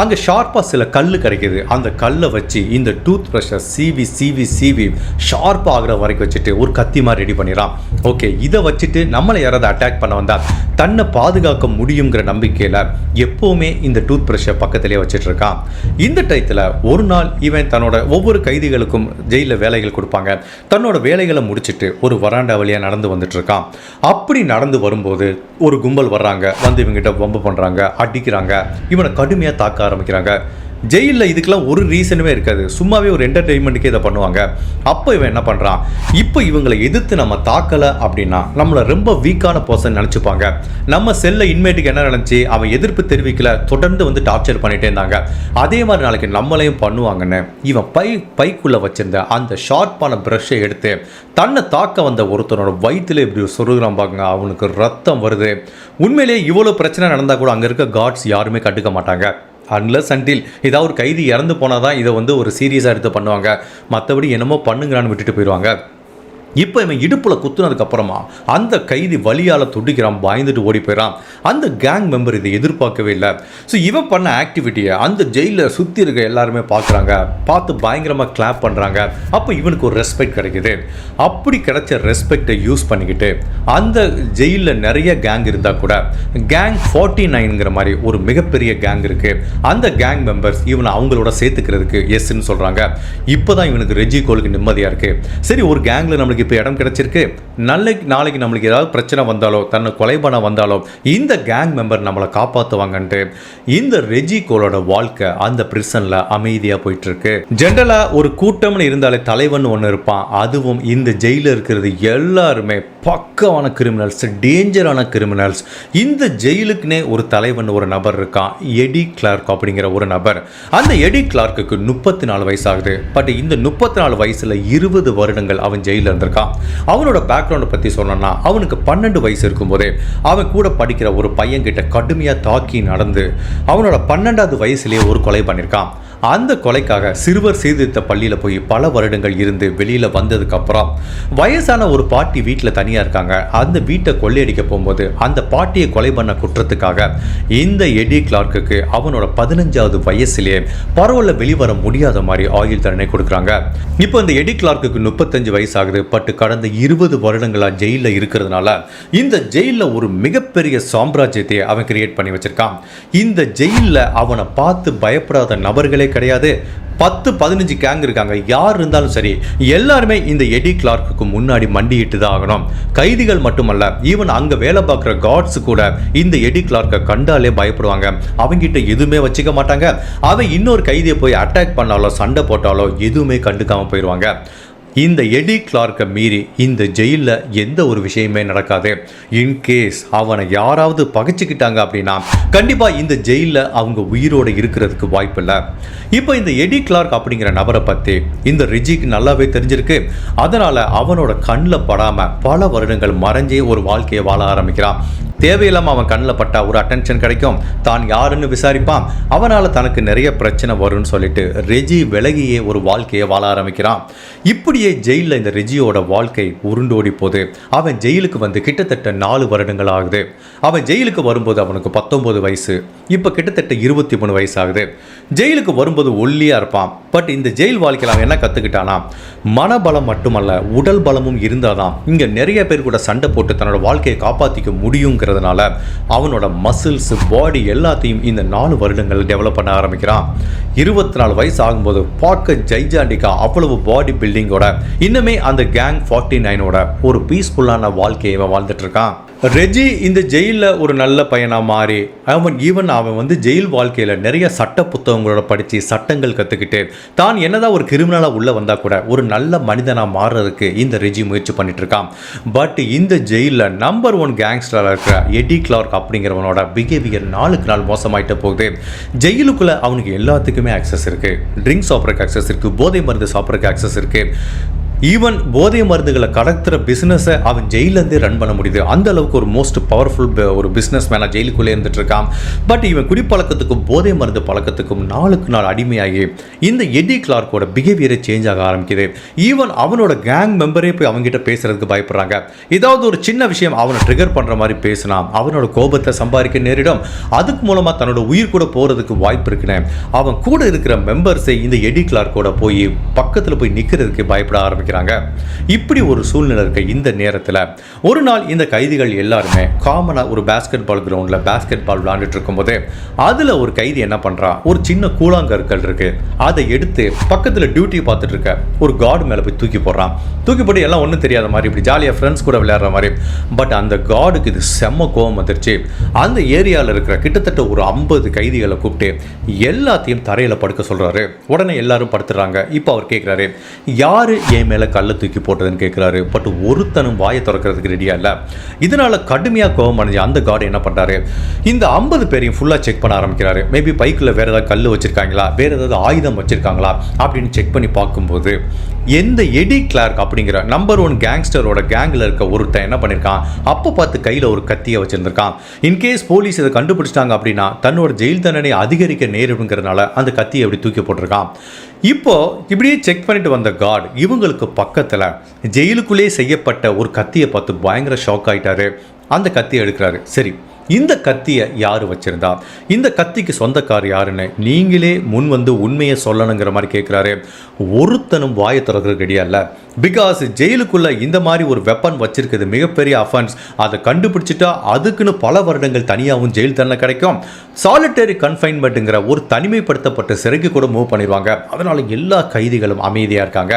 அங்கே ஷார்ப்பாக சில கல் கிடைக்கிது, அந்த கல்லை வச்சு இந்த டூத் ப்ரஷ்ஷை சீவி ஷார்ப்பாக ஆகிற வரைக்கும் வச்சுட்டு ஒரு கத்தி மாதிரி ரெடி பண்ணிடுறான். ஓகே இதை வச்சுட்டு நம்மளை யாராவது அட்டாக் பண்ண வந்தால் தன்னை பாதுகாக்க முடியுங்கிற நம்பிக்கையில் எப்போவுமே இந்த டூத் ப்ரஷ்ஷை பக்கத்திலே வச்சுட்டு இருக்கான். இந்த டயத்தில் ஒரு நாள் இவன் தன்னோட ஒவ்வொரு கைதிகளுக்கும் ஜெயிலில் வேலைகள் கொடுப்பாங்க, தன்னோட வேலைகளை முடிச்சுட்டு ஒரு வராண்டா வழியாக நடந்து வந்துட்டு இருக்கான். அப்படி நடந்து வரும்போது ஒரு கும்பல் வர்றாங்க, வந்து இவங்கிட்ட வம்பு பண்ணுறாங்க, அடிக்கிறாங்க, இவனை கடுமையாக தாக்க ஆரம்பிக்கிறாங்க. ஜெயிலில் இதுக்கெல்லாம் ஒரு ரீசனுமே இருக்காது, சும்மாவே ஒரு என்டர்டெயின்மெண்ட்டுக்கே இதை பண்ணுவாங்க. அப்போ இவன் என்ன பண்ணுறான், இப்போ இவங்களை எதிர்த்து நம்ம தாக்கலை அப்படின்னா நம்மளை ரொம்ப வீக்கான பர்சன் நினச்சிப்பாங்க. நம்ம செல்ல இன்மேட்டுக்கு என்ன நினச்சி அவன் எதிர்ப்பு தெரிவிக்கல, தொடர்ந்து வந்து டார்ச்சர் பண்ணிகிட்டே இருந்தாங்க, அதே மாதிரி நாளைக்கு நம்மளையும் பண்ணுவாங்கன்னு இவன் பைக்குள்ளே வச்சிருந்த அந்த ஷார்ப்பான ப்ரஷ்ஷை எடுத்து தன்னை தாக்க வந்த ஒருத்தனோட வயிற்றுல இப்படி சொருகிறான் பாருங்க. அவனுக்கு ரத்தம் வருது. உண்மையிலேயே இவ்வளோ பிரச்சனை நடந்தால் கூட அங்கே இருக்க காட்ஸ் யாருமே கண்டுக்க மாட்டாங்க. அன்லஸ் அன்டில் ஏதாவது ஒரு கைதி இறந்து போனால் தான் இதை வந்து ஒரு சீரியஸாக எடுத்து பண்ணுவாங்க, மற்றபடி என்னமோ பண்ணுங்களான்னு விட்டுட்டு போயிடுவாங்க. இப்போ இவன் இடுப்பில் குத்துனதுக்கப்புறமா அந்த கைதி வலியால் துடிக்கிறான், பயந்துட்டு ஓடி போயிடான். அந்த கேங் மெம்பர் இதை எதிர்பார்க்கவே இல்லை. ஸோ இவன் பண்ண ஆக்டிவிட்டியை அந்த ஜெயிலில் சுற்றி இருக்க எல்லாருமே பார்க்குறாங்க, பார்த்து பயங்கரமாக கிளாப் பண்ணுறாங்க. அப்போ இவனுக்கு ஒரு ரெஸ்பெக்ட் கிடைக்குது. அப்படி கிடைச்ச ரெஸ்பெக்டை யூஸ் பண்ணிக்கிட்டு அந்த ஜெயிலில் நிறைய கேங் இருந்தால் கூட கேங் 49ங்கிற மாதிரி ஒரு மிகப்பெரிய கேங் இருக்குது. அந்த கேங் மெம்பர்ஸ் இவனை அவங்களோட சேர்த்துக்கிறதுக்கு எஸ்ன்னு சொல்கிறாங்க. இப்போ தான் இவனுக்கு ரெஜி கோலுக்கு நிம்மதியாக இருக்குது. சரி ஒரு கேங்கில் நம்மளுக்கு இப்போ இடம் கிடைச்சிருக்கு, நாளைக்கு நம்மளுக்கு ஏதாவது பிரச்சனை வந்தாலோ தன்னை கொலை பண்ண வந்தாலோ இந்த கேங் மெம்பர் நம்மளை காப்பாற்றுவாங்கன்ட்டு இந்த ரெஜி கோலோட வாழ்க்கை அந்த பிரிசனில் அமைதியாக போயிட்டு இருக்கு. ஜென்ரலாக ஒரு கூட்டம்னு இருந்தாலே தலைவன் ஒன்று இருப்பான். அதுவும் இந்த ஜெயிலில் இருக்கிறது எல்லாருமே பக்கமான கிரிமினல்ஸ், டேஞ்சரான கிரிமினல்ஸ். இந்த ஜெயிலுக்குனே ஒரு தலைவன் ஒரு நபர் இருக்கான், எடி கிளார்க் அப்படிங்கிற ஒரு நபர். அந்த எடி கிளார்க்குக்கு 34 வயசு ஆகுது. பட் இந்த 34 வயசில் 20 வருடங்கள் அவன் ஜெயிலில் இருந்திருக்கான். அவனோட பேக்ரவுண்டை பற்றி சொன்னோன்னா, அவனுக்கு 12 வயசு இருக்கும்போதே அவன் கூட படிக்கிற ஒரு பையன்கிட்ட கடுமையாக தாக்கி நடந்து அவனோட 12வது வயசுலேயே ஒரு கொலை பண்ணியிருக்கான். அந்த கொலைக்காக சிறுவர் சீர்திருத்த பள்ளியில் போய் பல வருடங்கள் இருந்து வெளியில் வந்ததுக்கப்புறம் வயசான ஒரு பாட்டி வீட்டில் தனியாக இருக்காங்க. அந்த வீட்டை கொள்ளையடிக்க போகும்போது அந்த பாட்டியை கொலை பண்ண குற்றத்துக்காக இந்த எடி கிளார்க்குக்கு அவனோட 15வது வயசுலேயே பரவல வெளிவர முடியாத மாதிரி ஆயுள் தண்டனை கொடுக்குறாங்க. இப்போ இந்த எடி கிளார்க்குக்கு 35 வயசு ஆகுது. பட் கடந்த 20 வருடங்களாக ஜெயிலில் இருக்கிறதுனால இந்த ஜெயிலில் ஒரு மிகப்பெரிய சாம்ராஜ்யத்தை அவன் கிரியேட் பண்ணி வச்சிருக்கான். இந்த ஜெயிலில் அவனை பார்த்து பயப்படாத நபர்களே கிடையாது. 10-15 கேங் இருக்காங்க. யார் இருந்தாலும் சரி, எல்லாருமே இந்த எடி கிளார்க்குக்கு முன்னாடி மண்டிட்டு தான் ஆகணும். கைதிகள் மட்டுமல்ல, ஈவன் அங்க வேலை பார்க்குற கார்ட்ஸ் கூட இந்த எடி கிளார்க்கை கண்டாலே பயப்படுவாங்க. அவங்கிட்ட எதுவுமே வச்சுக்க மாட்டாங்க. அவன் இன்னொரு கைதியை போய் அட்டாக் பண்ணாலோ சண்டை போட்டாலோ எதுவுமே கண்டுக்காம போயிடுவாங்க. இந்த எடி கிளார்க்கை மீறி இந்த ஜெயிலில் எந்த ஒரு விஷயமே நடக்காது. இன்கேஸ் அவனை யாராவது பகைச்சிக்கிட்டாங்க அப்படின்னா கண்டிப்பாக இந்த ஜெயிலில் அவங்க உயிரோடு இருக்கிறதுக்கு வாய்ப்பு இல்லை. இப்போ இந்த எடி கிளார்க் அப்படிங்கிற நபரை பற்றி இந்த ரிஜிக்கு நல்லாவே தெரிஞ்சிருக்கு. அதனால் அவனோட கண்ணில் படாமல் பல வருடங்கள் மறைஞ்சே ஒரு வாழ்க்கையை வாழ ஆரம்பிக்கிறான். தேவையில்லாமல் அவன் கண்ணில் பட்டா ஒரு அட்டென்ஷன் கிடைக்கும், தான் யாருன்னு விசாரிப்பான், அவனால் தனக்கு நிறைய பிரச்சனை வரும்னு சொல்லிட்டு ரெஜி விலகியே ஒரு வாழ்க்கையை வாழ ஆரம்பிக்கிறான். இப்படியே ஜெயிலில் இந்த ரெஜியோட வாழ்க்கை உருண்டோடி போது அவன் ஜெயிலுக்கு வந்து கிட்டத்தட்ட 4 வருடங்கள் ஆகுது. அவன் ஜெயிலுக்கு வரும்போது அவனுக்கு 19 வயசு. இப்போ கிட்டத்தட்ட 23 வயசு ஆகுது. ஜெயிலுக்கு வரும்போது ஒல்லியாக இருப்பான். பட் இந்த ஜெயில் வாழ்க்கையில் அவன் என்ன கற்றுக்கிட்டானா, மனபலம் மட்டுமல்ல உடல் பலமும் இருந்தால் தான் இங்கே நிறைய பேர் கூட சண்டை போட்டு தன்னோட வாழ்க்கையை காப்பாற்றிக்க முடியுங்கிறதுனால அவனோட மசில்ஸ் பாடி எல்லாத்தையும் இந்த 4 வருடங்கள் டெவலப் பண்ண ஆரம்பிக்கிறான். 24 வயசு ஆகும்போது பார்க்க ஜைஜாண்டிக்கா அவ்வளவு பாடி பில்டிங்கோட இன்னுமே அந்த கேங் 49ஓட ஒரு பீஸ்ஃபுல்லான வாழ்க்கையை வாழ்ந்துட்டு இருக்கான். ரெஜி இந்த ஜெயிலில் ஒரு நல்ல பையனாக மாறி அவன் வந்து ஜெயில் வாழ்க்கையில் நிறைய சட்ட புத்தகங்களோட படித்து சட்டங்கள் கற்றுக்கிட்டு தான் என்னதான் ஒரு கிரிமினலாக உள்ளே வந்தால் கூட ஒரு நல்ல மனிதனாக மாறுறதுக்கு இந்த ரெஜி முயற்சி பண்ணிட்டு இருக்கான். பட் இந்த ஜெயிலில் நம்பர் 1 கேங்ஸ்டராக இருக்கிற எடி கிளார்க் அப்படிங்கிறவனோட பிஹேவியர் நாளுக்கு நாள் மோசமாயிட்ட போகுது. ஜெயிலுக்குள்ளே அவனுக்கு எல்லாத்துக்குமே ஆக்சஸ் இருக்குது. ட்ரிங்க்ஸ் சாப்பிட்றதுக்கு ஆக்சஸ் இருக்குது, போதை மருந்து சாப்பிட்றதுக்கு ஆக்சஸ் இருக்குது. ஈவன் போதை மருந்துகளை கடத்துகிற பிஸ்னஸை அவன் ஜெயிலேருந்தே ரன் பண்ண முடியுது. அந்த அளவுக்கு ஒரு மோஸ்ட் பவர்ஃபுல் ஒரு பிஸ்னஸ் மேனாக ஜெயிலுக்குள்ளே இருந்துட்டு இருக்கான். பட் இவன் குடிப்பழக்கத்துக்கும் போதை மருந்து பழக்கத்துக்கும் நாளுக்கு நாள் அடிமையாகி இந்த எடி கிளார்க்கோட பிஹேவியரை சேஞ்ச் ஆக ஆரம்பிக்குது. ஈவன் அவனோட கேங் மெம்பரே போய் அவங்ககிட்ட பேசுறதுக்கு பயப்படுறாங்க. ஏதாவது ஒரு சின்ன விஷயம் அவனை ட்ரிகர் பண்ணுற மாதிரி பேசினா அவனோட கோபத்தை சம்பாதிக்க நேரிடும். அதுக்கு மூலமாக தன்னோட உயிர் கூட போகிறதுக்கு வாய்ப்பு இருக்குன்னு அவன் கூட இருக்கிற மெம்பர்ஸை இந்த எடி கிளார்க்கோட போய் பக்கத்தில் போய் நிற்கிறதுக்கு பயப்பட ஆரம்பிக்கிறாங்க. இப்படி ஒரு சூழ்நிலை இருக்க இந்த நேரத்தில் ஒரு நாள் இந்த கைதிகள் எல்லாருமே காமனாக ஒரு பேஸ்கெட் பால் கிரவுண்டில் பேஸ்கெட் பால் விளையாண்டுட்டு இருக்கும்போது அதில் ஒரு கைதி என்ன பண்ணுறான், ஒரு சின்ன கூழாங்கற்கள் இருக்கு, அதை எடுத்து பக்கத்தில் டியூட்டி பார்த்துட்டு இருக்க ஒரு கார்டு மேலே போய் தூக்கி போடுறான். தூக்கி போட்டு எல்லாம் ஒன்றும் தெரியாத மாதிரி இப்படி ஜாலியாக ஃப்ரெண்ட்ஸ் கூட விளையாடுற மாதிரி. பட் அந்த கார்டுக்கு இது செம்ம கோவம் வந்துருச்சு. அந்த ஏரியாவில் இருக்கிற கிட்டத்தட்ட ஒரு 50 கைதிகளை கூப்பிட்டு எல்லாத்தையும் தரையில் படுக்க சொல்கிறாரு. உடனே எல்லாரும் படுத்துடுறாங்க. இப்போ அவர் கேட்குறாரு, யார் என் மேலே கல்லை தூக்கி போட்டதுன்னு கேட்குறாரு. பட் ஒருத்தனும் வாயை திறக்கிறதுக்கு ரெடியாக இல்லை. இதனால் கடுமையாக கோபம் அடைஞ்சு அந்த கார்டு என்ன பண்ணுறாரு, இந்த 50 பேரையும் ஃபுல்லாக செக் பண்ண ஆரம்பிக்கிறாரு. மேபி பைக்கில் வேறு ஏதாவது கல் வச்சுருக்காங்களா, வேறு ஏதாவது ஆயுதம் வச்சுருக்காங்களா அப்படின்னு செக் பண்ணி பார்க்கும்போது எந்த எடி கிளார்க் அப்படிங்கிற நம்பர் 1 கேங்ஸ்டரோட கேங்கில் இருக்க ஒருத்தன் என்ன பண்ணியிருக்கான், அப்போ பார்த்து கையில் ஒரு கத்தியை வச்சுருந்துருக்கான். இன்கேஸ் போலீஸ் இதை கண்டுபிடிச்சிட்டாங்க அப்படின்னா தன்னோட ஜெயில் தண்டனை அதிகரிக்க நேரிடுங்கிறதுனால அந்த கத்தியை அப்படி தூக்கி போட்டிருக்கான். இப்போ இப்படியே செக் பண்ணிட்டு வந்த கார்டு இவங்களுக்கு பக்கத்தில் ஜெயிலுக்குள்ளே செய்யப்பட்ட ஒரு கத்தியை பார்த்து பயங்கர ஷாக் ஆகிட்டாரு. அந்த கத்தியை எடுக்கிறாரு. சரி, இந்த கத்தியை யார் வச்சிருந்தா, இந்த கத்திக்கு சொந்தக்கார் யாருன்னு நீங்களே முன் வந்து உண்மையை சொல்லணுங்கிற மாதிரி கேட்குறாரு. ஒருத்தனும் வாயை திறக்கிறது ரெடியா இல்லை. பிகாஸ் ஜெயிலுக்குள்ளே இந்த மாதிரி ஒரு வெப்பன் வச்சிருக்கிறது மிகப்பெரிய அஃபென்ஸ். அதை கண்டுபிடிச்சிட்டா அதுக்குன்னு பல வருடங்கள் தனியாகவும் ஜெயில் தண்டனை கிடைக்கும். சாலிட்டரி கன்ஃபைன்மெண்ட்டுங்கிற ஒரு தனிமைப்படுத்தப்பட்ட சிறைக்கு கூட மூவ் பண்ணிடுவாங்க. அதனால் எல்லா கைதிகளும் அமைதியாக இருக்காங்க.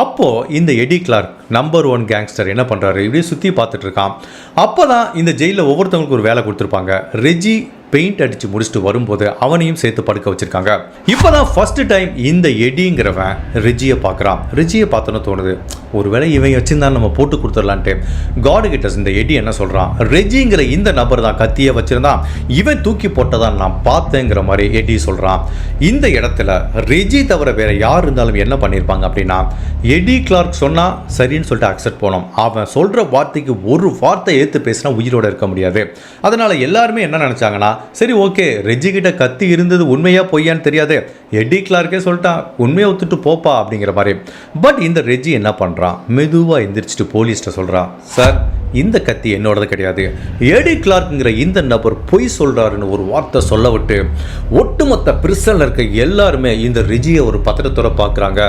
அப்போது இந்த எடி கிளார்க் நம்பர் 1 கேங்ஸ்டர் என்ன பண்ணுறாரு, இப்படியே சுற்றி பார்த்துட்டு இருக்கான். அப்போ தான் இந்த ஜெயிலில் ஒவ்வொருத்தவங்களுக்கு ஒரு வேலை கொடுத்துருப்பாங்க. ரெஜி பெயிண்ட் அடித்து முடிச்சுட்டு வரும்போது அவனையும் சேர்த்து படுக்க வச்சுருக்காங்க. இப்போ தான் ஃபர்ஸ்ட் டைம் இந்த எடிங்கிறவன் ரெஜியை பார்க்குறான். ரெஜியை பார்த்தோன்னு தோணுது, ஒருவேளை இவன் வச்சுருந்தான் நம்ம போட்டு கொடுத்துடலான்ட்டு. காடு கிட்ட இந்த எடி என்ன சொல்கிறான், ரெஜிங்கிற இந்த நபர் தான் கத்தியை வச்சுருந்தான், இவன் தூக்கி போட்டதான் நான் பார்த்தேங்கிற மாதிரி எடி சொல்கிறான். இந்த இடத்துல ரெஜி தவிர வேறு யார் இருந்தாலும் என்ன பண்ணியிருப்பாங்க அப்படின்னா, எடி கிளார்க் சொன்னால் சரின்னு சொல்லிட்டு அக்செப்ட் போனோம். அவன் சொல்கிற வார்த்தைக்கு ஒரு வார்த்தை ஏற்று பேசினா உயிரோடு இருக்க முடியாது. அதனால் எல்லாருமே என்ன நினச்சாங்கன்னா, சரி ஓகே, ரெஜி கிட்ட கத்தி இருந்தது உண்மையா பொய்யான்னு தெரியாது, எடி கிளார்க்கே சொல்லிட்டான் உண்மையை ஒத்துட்டு போப்பா அப்படிங்கிற மாதிரி. பட் இந்த ரெஜி என்ன பண்ணுறான், மெதுவாக எந்திரிச்சிட்டு போலீஸ்கிட்ட சொல்கிறான், சார் இந்த கத்தி என்னோடது கிடையாது, எடி கிளார்க்குங்கிற இந்த நபர் பொய் சொல்கிறாருன்னு ஒரு வார்த்தை சொல்ல விட்டு ஒட்டுமொத்த பிரிசனில் இருக்க எல்லாருமே இந்த ரெஜியை ஒரு பத்திரத்தோட பார்க்குறாங்க.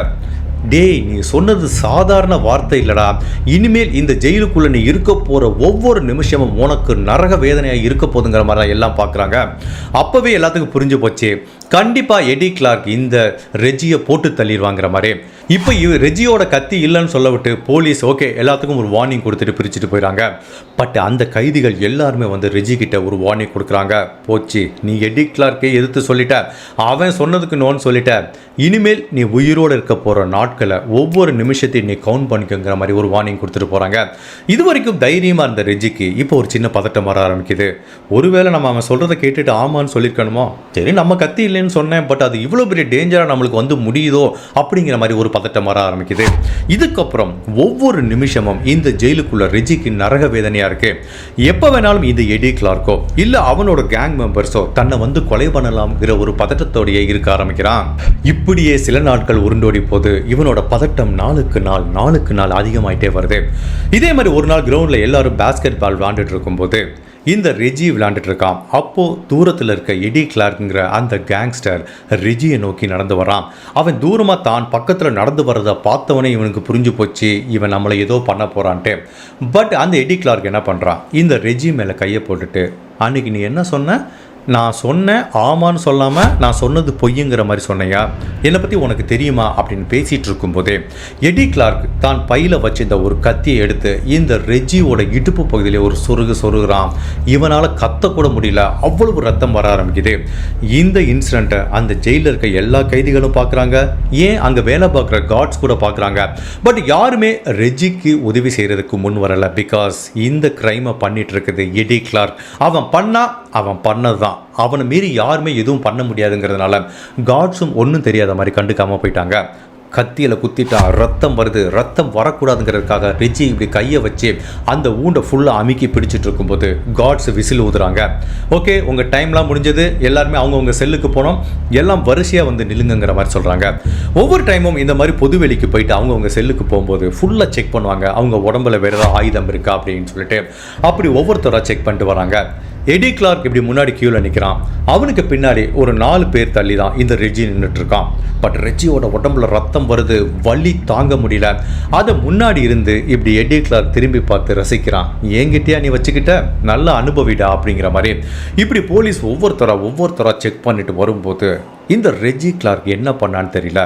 டேய், நீ சொன்னது சாதாரண வார்த்தை இல்லடா, இனிமேல் இந்த ஜெயிலுக்குள்ளே நீ இருக்க போகிற ஒவ்வொரு நிமிஷமும் உனக்கு நரக வேதனையாக இருக்க போதுங்கிற மாதிரி எல்லாம் பார்க்குறாங்க. அப்போவே எல்லாத்துக்கும் புரிஞ்சு போச்சு, கண்டிப்பாக எடி கிளார்க் இந்த ரெஜியை போட்டு தள்ளிடுவாங்கிற மாதிரி. இப்போ ரெஜியோட கத்தி இல்லைன்னு சொல்ல விட்டு போலீஸ் ஓகே எல்லாத்துக்கும் ஒரு வார்னிங் கொடுத்துட்டு பிரிச்சுட்டு போயிடறாங்க. பட் அந்த கைதிகள் எல்லாருமே வந்து ரெஜி கிட்ட ஒரு வார்னிங் கொடுக்குறாங்க, போச்சு நீ எடி கிளார்க்கே எதிர்த்து சொல்லிட்ட, அவன் சொன்னதுக்கு நோன்னு சொல்லிட்ட, இனிமேல் நீ உயிரோடு இருக்க போகிற நாட்களை ஒவ்வொரு நிமிஷத்தையும் நீ கவுண்ட் பண்ணிக்கோங்கிற மாதிரி ஒரு வார்னிங் கொடுத்துட்டு போகிறாங்க. இது வரைக்கும் தைரியமாக இருந்த ரெஜிக்கு இப்போ ஒரு சின்ன பதட்டம் வர ஆரம்பிக்குது. ஒருவேளை நம்ம அவன் சொல்கிறத கேட்டுட்டு ஆமான்னு சொல்லியிருக்கணுமோ, சரி நம்ம கத்தி இல்லைன்னு சொன்னேன், பட் அது இவ்வளோ பெரிய டேஞ்சராக நம்மளுக்கு வந்து முடியுதோ அப்படிங்கிற மாதிரி ஒரு பதட்டம் வர ஆரம்பிக்குது. இதுக்கப்புறம் ஒவ்வொரு நிமிஷமும் இந்த ஜெயிலுக்குள்ள ரெஜிக்கு நரக வேதனையாக இருக்கு. எப்போ வேணாலும் இந்த எடி கிளார்க்கோ இல்லை அவனோட கேங் மெம்பர்ஸோ தன்னை வந்து கொலை பண்ணலாம்ங்கிற ஒரு பதட்டத்தோடையே இருக்க ஆரம்பிக்கிறான். இப்படியே சில நாட்கள் உருண்டோடி போது இவனோட பதட்டம் நாளுக்கு நாள் அதிகமாயிட்டே வருது. இதே மாதிரி ஒரு நாள் கிரவுண்டில் எல்லாரும் பேஸ்கெட் பால் விளையாண்டுட்டு இருக்கும்போது இந்த ரெஜி விளையாண்டுட்டு இருக்கான். அப்போது தூரத்தில் இருக்க எடி கிளார்க்குங்கிற அந்த கேங்ஸ்டர் ரெஜியை நோக்கி நடந்து வரான். அவன் தூரமாக தான் பக்கத்தில் நடந்து வர்றதை பார்த்தவனே இவனுக்கு புரிஞ்சு போச்சு, இவன் நம்மளை ஏதோ பண்ண போகிறான்ட்டு. பட் அந்த எடி கிளார்க் என்ன பண்ணுறான், இந்த ரெஜி மேலே கையை போட்டுட்டு, அன்னைக்கு நீ என்ன சொன்ன, நான் சொன்னேன் ஆமான்னு சொல்லாமல் நான் சொன்னது பொய்யுங்கிற மாதிரி சொன்னையா, என்னை பற்றி உனக்கு தெரியுமா அப்படின்னு பேசிகிட்டு இருக்கும்போதே எடி கிளார்க் தான் பையில் வச்சிருந்த ஒரு கத்தியை எடுத்து இந்த ரெஜியோட இடுப்பு பகுதியிலே ஒரு சொருகுறான். இவனால் கத்தக்கூட முடியல, அவ்வளவு ரத்தம் வர ஆரம்பிக்குது. இந்த இன்சிடெண்ட்டை அந்த ஜெயிலில் இருக்க எல்லா கைதிகளும் பார்க்குறாங்க, ஏன் அங்கே வேலை பார்க்குற கார்ட்ஸ் கூட பார்க்குறாங்க. பட் யாருமே ரெஜிக்கு உதவி செய்கிறதுக்கு முன் வரலை. பிகாஸ் இந்த க்ரைமை பண்ணிட்டு இருக்குது எடி கிளார்க். அவன் பண்ணது தான், அவனை மீறி யாருமே எதுவும் பண்ண முடியாதுங்கிறதுனால காட்ஸும் ஒன்றும் தெரியாத மாதிரி கண்டுக்காமல் போயிட்டாங்க. கத்தியில் குத்திட்டா ரத்தம் வருது, ரத்தம் வரக்கூடாதுங்கிறதுக்காக ரெஜி இப்படி கையை வச்சு அந்த ஊண்டை ஃபுல்லாக அமுக்கி பிடிச்சிட்டு இருக்கும்போது காட்ஸ் விசில் ஊதுறாங்க. ஓகே உங்கள் டைம்லாம் முடிஞ்சது, எல்லாருமே அவங்கவுங்க செல்லுக்கு போனோம், எல்லாம் வரிசையாக வந்து நில்லுங்கிற மாதிரி சொல்கிறாங்க. ஒவ்வொரு டைமும் இந்த மாதிரி பொதுவெளிக்கு போயிட்டு அவங்கவுங்க செல்லுக்கு போகும்போது ஃபுல்லாக செக் பண்ணுவாங்க, அவங்க உடம்புல வேறு ஏதாவது ஆயுதம் இருக்கா அப்படின்னு சொல்லிட்டு. அப்படி ஒவ்வொருத்தராக செக் பண்ணிட்டு வராங்க. எடி கிளார்க் இப்படி முன்னாடி கியூவில் நிற்கிறான். அவனுக்கு பின்னாடி ஒரு 4 பேர் தள்ளி தான் இந்த ரெஜி நின்றுட்டு இருக்கான். பட் ரெஜியோட உடம்புல ரத்தம் வருது, வலி தாங்க முடியல. அதை முன்னாடி இருந்து இப்படி எடி கிளார்க் திரும்பி பார்த்து ரசிக்கிறான். என்கிட்டயா நீ வச்சுக்கிட்ட, நல்லா அனுபவிடா அப்படிங்கிற மாதிரி. இப்படி போலீஸ் ஒவ்வொருத்தரா செக் பண்ணிட்டு வரும்போது இந்த ரெஜி கிளார்க் என்ன பண்ணான்னு தெரியல,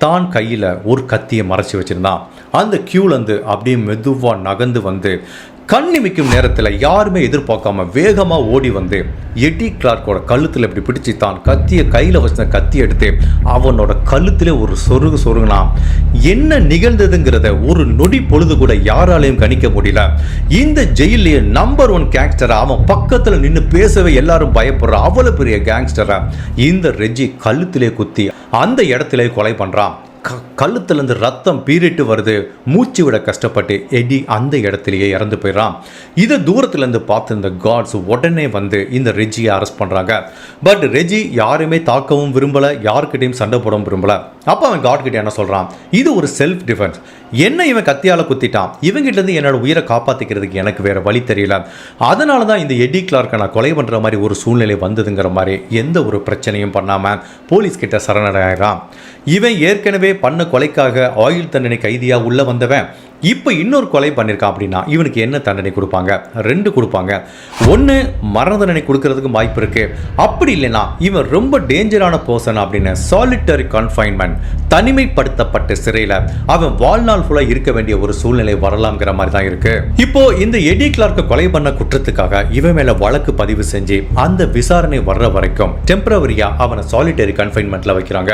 தான் கையில் ஒரு கத்தியை மறைச்சி வச்சுருந்தான். அந்த கியூலேருந்து அப்படியே மெதுவாக நகர்ந்து வந்து கண்ணிமிக்கும் நேரத்தில் யாருமே எதிர்பார்க்காம வேகமாக ஓடி வந்து எடி கிளார்க்கோட கழுத்தில் இப்படி பிடிச்சி தான் கத்தியை கையில் வச்ச கத்தி எடுத்து அவனோட கழுத்திலே ஒரு சொருகுனா. என்ன நிகழ்ந்ததுங்கிறத ஒரு நொடி பொழுது கூட யாராலையும் கணிக்க முடியல. இந்த ஜெயிலே நம்பர் 1 கேங்ஸ்டரை அவன் பக்கத்தில் நின்று பேசவே எல்லாரும் பயப்படுற அவ்வளோ பெரிய கேங்ஸ்டரை இந்த ரெஜி கழுத்திலே குத்தி அந்த இடத்துல கொலை பண்ணுறான். கழுத்துலேருந்து ரத்தம் பீறிட்டு வருது, மூச்சு விட கஷ்டப்பட்டு எடி அந்த இடத்துலையே இறந்து போயிடறான். இதை தூரத்துலேருந்து பார்த்து இந்த காட்ஸ் உடனே வந்து இந்த ரெஜியை அரெஸ்ட் பண்ணுறாங்க. பட் ரெஜி யாருமே தாக்கவும் விரும்பலை, யாருக்கிட்டையும் சண்டை போடவும் விரும்பலை. அப்போ அவன் காட்கிட்ட என்ன சொல்கிறான், இது ஒரு செல்ஃப் டிஃபென்ஸ், என்ன இவன் கத்தியால் குத்திட்டான், இவங்கிட்டேருந்து என்னோட உயிரை காப்பாற்றிக்கிறதுக்கு எனக்கு வேறு வழி தெரியல, அதனால தான் இந்த எடி கிளார்க்கை நான் கொலை பண்ணுற மாதிரி ஒரு சூழ்நிலை வந்ததுங்கிற மாதிரி எந்த ஒரு பிரச்சனையும் பண்ணாமல் போலீஸ்கிட்ட சரணடைகிறான். இவன் ஏற்கனவே பண்ண கொலைக்காக ஆயுள் தண்டனை கைதியாக உள்ளே வந்தவன் இப்போ இன்னொரு கொலை பண்ணியிருக்கான். அப்படின்னா இவனுக்கு என்ன தண்டனை கொடுப்பாங்க, 2 கொடுப்பாங்க. ஒன்று மரண தண்டனை கொடுக்கறதுக்கு வாய்ப்பு இருக்குது, அப்படி இல்லைன்னா இவன் ரொம்ப டேஞ்சரான பர்சன் அப்படின்னு சாலிட்டரி கன்ஃபைன்மெண்ட், தனிமைப்படுத்தப்பட்ட சிறையில் அவன் வாழ்நாள் ஃபுல்லாக இருக்க வேண்டிய ஒரு சூழ்நிலை வரலாம்ங்கிற மாதிரி தான் இருக்குது. இப்போ இந்த எடி கிளார்க்கை கொலை பண்ண குற்றத்துக்காக இவன் மேலே வழக்கு பதிவு செஞ்சு அந்த விசாரணை வர்ற வரைக்கும் டெம்பரவரியாக அவனை சாலிட்டரி கன்ஃபைன்மெண்ட்டில் வைக்கிறாங்க.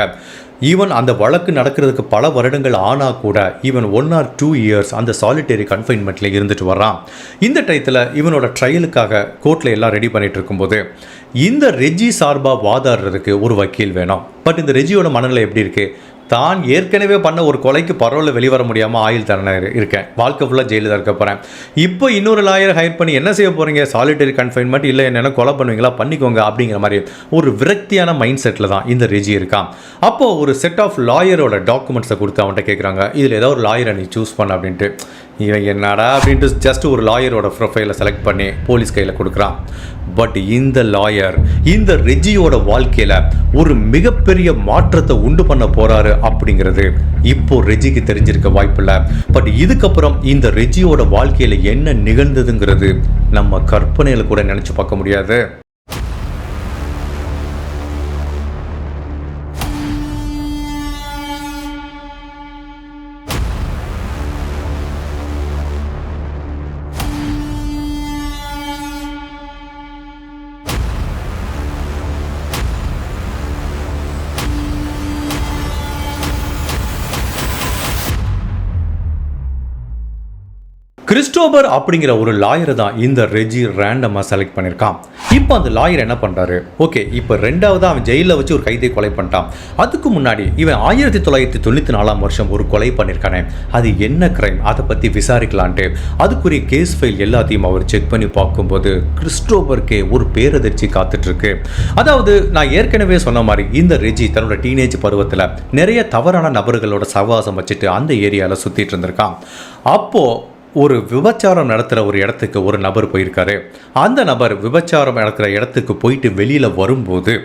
ஈவன் அந்த வழக்கு நடக்கிறதுக்கு பல வருடங்கள் ஆனால் கூட இவன் 1 or 2 years அந்த சாலிட்டரி கன்ஃபைன்மெண்ட்டில் இருந்துட்டு வரான். இந்த டயத்தில் இவனோட ட்ரையலுக்காக கோர்ட்டில் எல்லாம் ரெடி பண்ணிட்டு இருக்கும்போது இந்த ரெஜி சார்பாக வாதாடுறதுக்கு ஒரு வக்கீல் வேணும். பட் இந்த ரெஜியோட மனநிலை எப்படி இருக்குது, தான் ஏற்கனவே பண்ண ஒரு கொலைக்கு பரவலில் வெளிவர முடியாமல் ஆயுள் தண்டனை இருக்கேன், வாழ்க்கை ஃபுல்லாக ஜெயிலில் தான் இருக்க போகிறேன். இப்போ இன்னொரு லாயர் ஹையர் பண்ணி என்ன செய்ய போகிறீங்க, சாலிட்டரி கன்ஃபைன்மெண்ட் இல்லை என்னென்ன கொலை பண்ணுவீங்களா பண்ணிக்கோங்க அப்படிங்கிற மாதிரி ஒரு விரக்தியான மைண்ட் செட்டில் தான் இந்த ரெஜி இருக்கான். அப்போது ஒரு செட் ஆஃப் லாயரோட டாக்குமெண்ட்ஸை கொடுத்து அவன்கிட்ட கேட்குறாங்க, இதில் ஏதாவது ஒரு லாயரை நீ சூஸ் பண்ண அப்படின்ட்டு. இவன் என்னடா அப்படின்ட்டு ஜஸ்ட் ஒரு லாயரோட ப்ரொஃபைலை செலக்ட் பண்ணி போலீஸ் கையில் கொடுக்குறான். பட் இந்த லாயர் இந்த ரெஜியோட வாழ்க்கையில் ஒரு மிகப்பெரிய மாற்றத்தை உண்டு பண்ண போகிறாரு அப்படிங்கிறது இப்போ ரெஜிக்கு தெரிஞ்சிருக்க வாய்ப்பில்லை. பட் இதுக்கப்புறம் இந்த ரெஜியோட வாழ்க்கையில் என்ன நிகழ்ந்ததுங்கிறது நம்ம கற்பனையில் கூட நினச்சி பார்க்க முடியாது. கிறிஸ்டோபர் அப்படிங்கிற ஒரு லாயரை தான் இந்த ரெஜி ரேண்டமாக செலக்ட் பண்ணியிருக்கான். இப்போ அந்த லாயர் என்ன பண்ணுறாரு, ஓகே இப்போ ரெண்டாவது அவன் ஜெயிலில் வச்சு ஒரு கைதியை கொலை பண்ணிட்டான். அதுக்கு முன்னாடி இவன் 1994 ஒரு கொலை பண்ணியிருக்கானே, அது என்ன கிரைம், அதை பற்றி விசாரிக்கலான்ட்டு அதுக்குரிய கேஸ் ஃபைல் எல்லாத்தையும் அவர் செக் பண்ணி பார்க்கும்போது கிறிஸ்டோபருக்கே ஒரு பேரதிர்ச்சி காத்துட்ருக்கு. அதாவது நான் ஏற்கனவே சொன்ன மாதிரி இந்த ரெஜி தன்னோட டீனேஜ் பருவத்தில் நிறைய தவறான நபர்களோட சகவாசம் வச்சுட்டு அந்த ஏரியாவில் சுற்றிட்டு இருந்திருக்கான். அப்போது ஒரு விபச்சாரம் நடத்துகிற ஒரு இடத்துக்கு ஒரு நபர் போயிருக்காரு. அந்த நபர் விபச்சாரம் நடக்கிற இடத்துக்கு போயிட்டு வெளியில் வரும்போது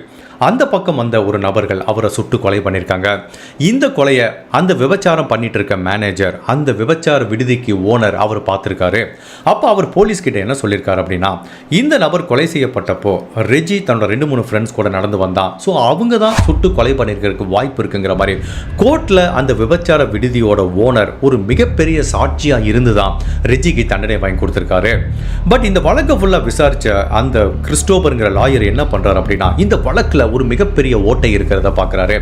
அந்த பக்கம் வந்த ஒரு நபர்கள் அவரை சுட்டு கொலை பண்ணியிருக்காங்க. இந்த கொலையை அந்த விபச்சாரம் பண்ணிட்டு இருக்க மேனேஜர், அந்த விபச்சார விடுதிக்கு ஓனர் அவர் பார்த்துருக்காரு. அப்போ அவர் போலீஸ்கிட்ட என்ன சொல்லியிருக்காரு அப்படின்னா, இந்த நபர் கொலை செய்யப்பட்டப்போ ரெஜி தன்னோட 2-3 ஃப்ரெண்ட்ஸ் கூட நடந்து வந்தான், ஸோ அவங்க தான் சுட்டு கொலை பண்ணியிருக்கிறதுக்கு வாய்ப்பு இருக்குங்கிற மாதிரி கோர்ட்டில் அந்த விபச்சார விடுதியோட ஓனர் ஒரு மிகப்பெரிய சாட்சியாக இருந்து தான் ரெஜிக்கு தண்டனை வாங்கி கொடுத்துருக்காரு. பட் இந்த வழக்கை ஃபுல்லாக விசாரித்த அந்த கிறிஸ்டோபருங்கிற லாயர் என்ன பண்ணுறாரு அப்படின்னா, இந்த வழக்கில் ஒரு மிகப்பெரிய ஓட்டை இருக்கிறத பார்க்குறாரு.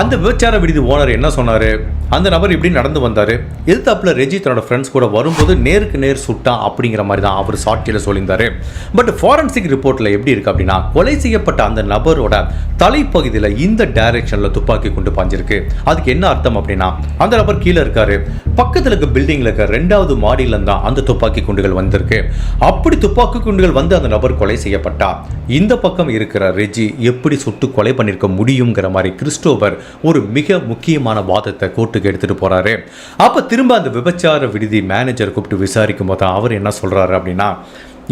அந்த விபச்சார விடுதி ஓனர் என்ன சொன்னார், அந்த நபர் இப்படி நடந்து வந்தார், எதிர்த்தாப்புல ரெஜி தன்னோட ஃப்ரெண்ட்ஸ் கூட வரும்போது நேருக்கு நேர் சுட்டான் அப்படிங்கிற மாதிரி தான் அவர் சாட்சியில் சொல்லியிருந்தார். பட் ஃபாரன்சிக் ரிப்போர்ட்டில் எப்படி இருக்குது அப்படின்னா, கொலை செய்யப்பட்ட அந்த நபரோட தலைப்பகுதியில் இந்த டைரெக்ஷனில் துப்பாக்கி குண்டு பாஞ்சிருக்கு. அதுக்கு என்ன அர்த்தம் அப்படின்னா, அந்த நபர் கீழே இருக்காரு, பக்கத்தில் இருக்க பில்டிங்கில் இருக்க 2வது மாடியில தான் அந்த துப்பாக்கி குண்டுகள் வந்திருக்கு. அப்படி துப்பாக்கி குண்டுகள் வந்து அந்த நபர் கொலை செய்யப்பட்டா இந்த பக்கம் இருக்கிற ரெஜி எப்படி சுட்டு கொலை பண்ணியிருக்க முடியுங்கிற மாதிரி கிறிஸ்டோபர் ஒரு மிக முக்கியமான வாதத்தை கோர்ட்டுக்கு எடுத்துட்டு போறாரு. அப்ப திரும்ப அந்த விபச்சார விடுதி மேனேஜர் கூப்பிட்டு விசாரிக்கும் போது அவர் என்ன சொல்றாரு அப்படின்னா,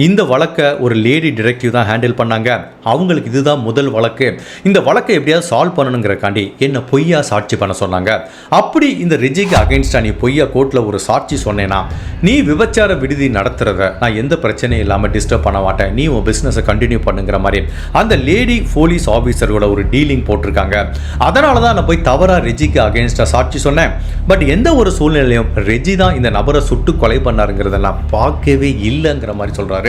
இந்த வழக்கை ஒரு லேடி டிடெக்டிவ் தான் ஹேண்டில் பண்ணாங்க, அவங்களுக்கு இதுதான் முதல் வழக்கு, இந்த வழக்கை எப்படியாவது சால்வ் பண்ணணுங்கிறக்காண்டி என்ன பொய்யா சாட்சி பண்ண சொன்னாங்க. அப்படி இந்த ரெஜிக்கு அகைன்ஸ்டா நீ பொய்யா கோர்ட்டில் ஒரு சாட்சி சொன்னேன்னா நீ விபச்சார விடுதி நடத்துறத நான் எந்த பிரச்சனையும் இல்லாமல் டிஸ்டர்ப் பண்ண மாட்டேன், நீ உன் பிஸ்னஸை கண்டினியூ பண்ணுங்கிற மாதிரி அந்த லேடி போலீஸ் ஆஃபீஸரோட ஒரு டீலிங் போட்டிருக்காங்க. அதனால தான் நான் போய் தவறாக ரெஜிக்கு அகைன்ஸ்டாக சாட்சி சொன்னேன். பட் எந்த ஒரு சூழ்நிலையும் ரெஜி தான் இந்த நபரை சுட்டு கொலை பண்ணாருங்கிறத நான் பார்க்கவே இல்லைங்கிற மாதிரி சொல்கிறார்.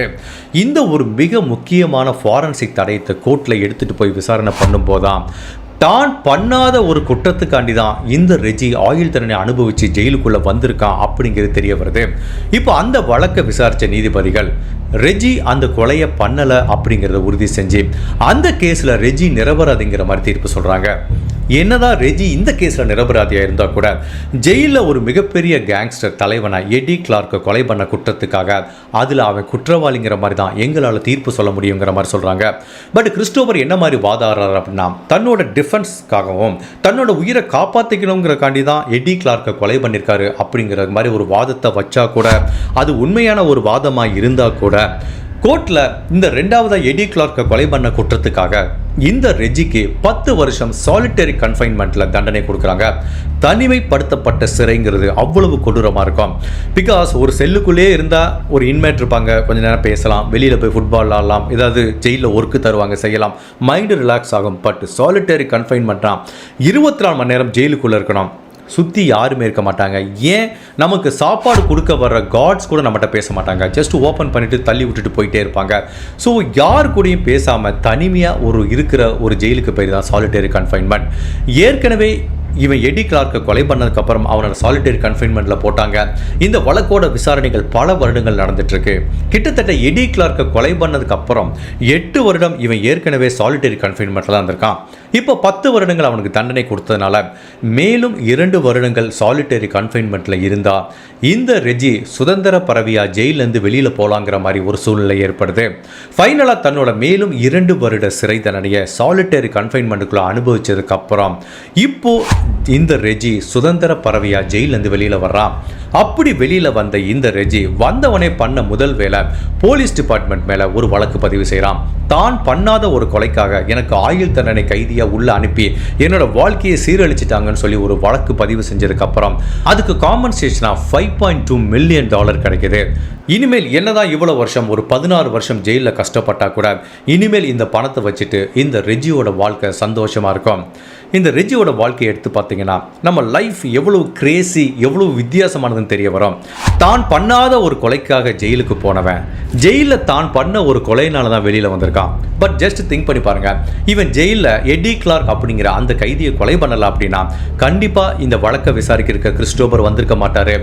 இந்த ஒரு மிக முக்கியமான ஃபாரன்சிக் தடயத்தை கோர்ட்டில் எடுத்துட்டு போய் விசாரணை பண்ணும்போதுதான் தான் பண்ணாத ஒரு குற்றத்துக்காண்டி தான் இந்த ரெஜி ஆயுள் தண்டனை அனுபவிச்சு ஜெயிலுக்குள்ள வந்திருக்கான் அப்படிங்கிறது தெரிய வருது. இப்போ அந்த வழக்கை விசாரித்த நீதிபதிகள் ரெஜி அந்த கொலையை பண்ணலை அப்படிங்கிறத உறுதி செஞ்சு அந்த கேஸில் ரெஜி நிரபராதிங்கிற மாதிரி தீர்ப்பு சொல்கிறாங்க. என்னதான் ரெஜி இந்த கேஸில் நிரபராதியாக இருந்தால் கூட ஜெயிலில் ஒரு மிகப்பெரிய கேங்ஸ்டர் தலைவனாக எடி கிளார்க்கை கொலை பண்ண குற்றத்துக்காக அதில் அவன் குற்றவாளிங்கிற மாதிரி தான் எங்களால் தீர்ப்பு சொல்ல முடியுங்கிற மாதிரி சொல்கிறாங்க. பட் கிறிஸ்டோபர் என்ன மாதிரி வாதாடுறாரு அப்படின்னா, தன்னோட டிஃபென்ஸ்க்காகவும் தன்னோட உயிரை காப்பாற்றிக்கணுங்கிறக்காண்டி தான் எடி கிளார்க்கை கொலை பண்ணியிருக்காரு அப்படிங்கிற மாதிரி ஒரு வாதத்தை வச்சா கூட, அது உண்மையான ஒரு வாதமாக இருந்தால் கூட கோர்ட்டில் இந்த 2வது எடி கிளார்க்கை கொலை பண்ண குற்றத்துக்காக இந்த ரெஜிக்கு 10 வருஷம் சாலிட்டரி கன்ஃபைன்மெண்ட்டில் தண்டனை கொடுக்குறாங்க. தனிமைப்படுத்தப்பட்ட சிறைங்கிறது அவ்வளவு கொடூரமாக இருக்கும். பிகாஸ் ஒரு செல்லுக்குள்ளேயே இருந்தால் ஒரு இன்மேட் இருப்பாங்க, கொஞ்சம் நேரம் பேசலாம், வெளியில் போய் ஃபுட்பால் ஆடலாம், ஏதாவது ஜெயிலில் ஒர்க்கு தருவாங்க செய்யலாம், மைண்டு ரிலாக்ஸ் ஆகும். பட் சாலிட்டரி கன்ஃபைன்மெண்ட்னா 24 மணி நேரம் ஜெயிலுக்குள்ளே இருக்கணும், சுற்றி யாருமே இருக்க மாட்டாங்க. ஏன் நமக்கு சாப்பாடு கொடுக்க வர்ற காட்ஸ் கூட நம்மகிட்ட பேச மாட்டாங்க, ஜஸ்ட் ஓப்பன் பண்ணிவிட்டு தள்ளி விட்டுட்டு போயிட்டே இருப்பாங்க. ஸோ யார் கூடயும் பேசாமல் தனிமையாக இருக்கிற ஒரு ஜெயிலுக்கு பேர் தான் சாலிட்டரி கன்ஃபைன்மெண்ட். ஏற்கனவே இவன் எடி கிளார்க்கை கொலை பண்ணதுக்கப்புறம் அவனோட சாலிட்டரி கன்ஃபைன்மெண்ட்டில் போட்டாங்க. இந்த வழக்கோட விசாரணைகள் பல வருடங்கள் நடந்துட்டுருக்கு. கிட்டத்தட்ட எடி கிளார்க்கை கொலை பண்ணதுக்கப்புறம் 8 வருடம் இவன் ஏற்கனவே சாலிட்டரி கன்ஃபைன்மெண்ட்டில் தான் இருந்திருக்கான். இப்போ 10 வருடங்கள் அவனுக்கு தண்டனை கொடுத்ததுனால மேலும் 2 வருடங்கள் சாலிட்டரி கன்ஃபைன்மெண்ட்டில் இருந்தால் இந்த ரெஜி சுதந்திர பறவையா ஜெயிலேருந்து வெளியில் போகலாங்கிற மாதிரி ஒரு சூழ்நிலை ஏற்படுது. ஃபைனலாக தன்னோட மேலும் 2 வருட சிறை தண்டனையை சாலிட்டரி கன்ஃபைன்மெண்ட்டுக்குள்ளே அனுபவிச்சதுக்கப்புறம் இப்போ இந்த ரெஜி சுதந்திர பறவையா ஜெயிலேருந்து வெளியில் வர்றான். அப்படி வெளியில் வந்த இந்த ரெஜி வந்தவனே பண்ண முதல் வேலை போலீஸ் டிபார்ட்மெண்ட் மேலே ஒரு வழக்கு பதிவு செய்கிறான். தான் பண்ணாத ஒரு கொலைக்காக எனக்கு ஆயுள் தண்டனை கைதியாக உள்ள அனுப்பி என்னோட வாழ்க்கையை சீரழிச்சிட்டாங்கன்னு சொல்லி ஒரு வழக்கு பதிவு செஞ்சதுக்கப்புறம் அதுக்கு காம்பன்சேஷனாக $5.2 மில்லியன் கிடைக்குது. இனிமேல் என்னதான் இவ்வளோ வருஷம் ஒரு 16 வருஷம் ஜெயிலில் கஷ்டப்பட்டா கூட இனிமேல் இந்த பணத்தை வச்சுட்டு இந்த ரெஜியோட வாழ்க்கை சந்தோஷமாக இருக்கும். இந்த ரெஜியோட வாழ்க்கையை எடுத்து பார்த்தீங்கன்னா நம்ம லைஃப் எவ்வளோ கிரேசி எவ்வளோ வித்தியாசமானதுன்னு தெரிய வரும். தான் பண்ணாத ஒரு கொலைக்காக ஜெயிலுக்கு போனவன் ஜெயிலில் தான் பண்ண ஒரு கொலையினால தான் வெளியில் வந்திருக்கான். பட் ஜஸ்ட் திங்க் பண்ணி பாருங்க, இவன் ஜெயிலில் எடி கிளார்க் அப்படிங்கிற அந்த கைதியை கொலை பண்ணல அப்படின்னா கண்டிப்பாக இந்த வழக்கை விசாரிக்க கிறிஸ்டோபர் வந்திருக்க மாட்டாரு.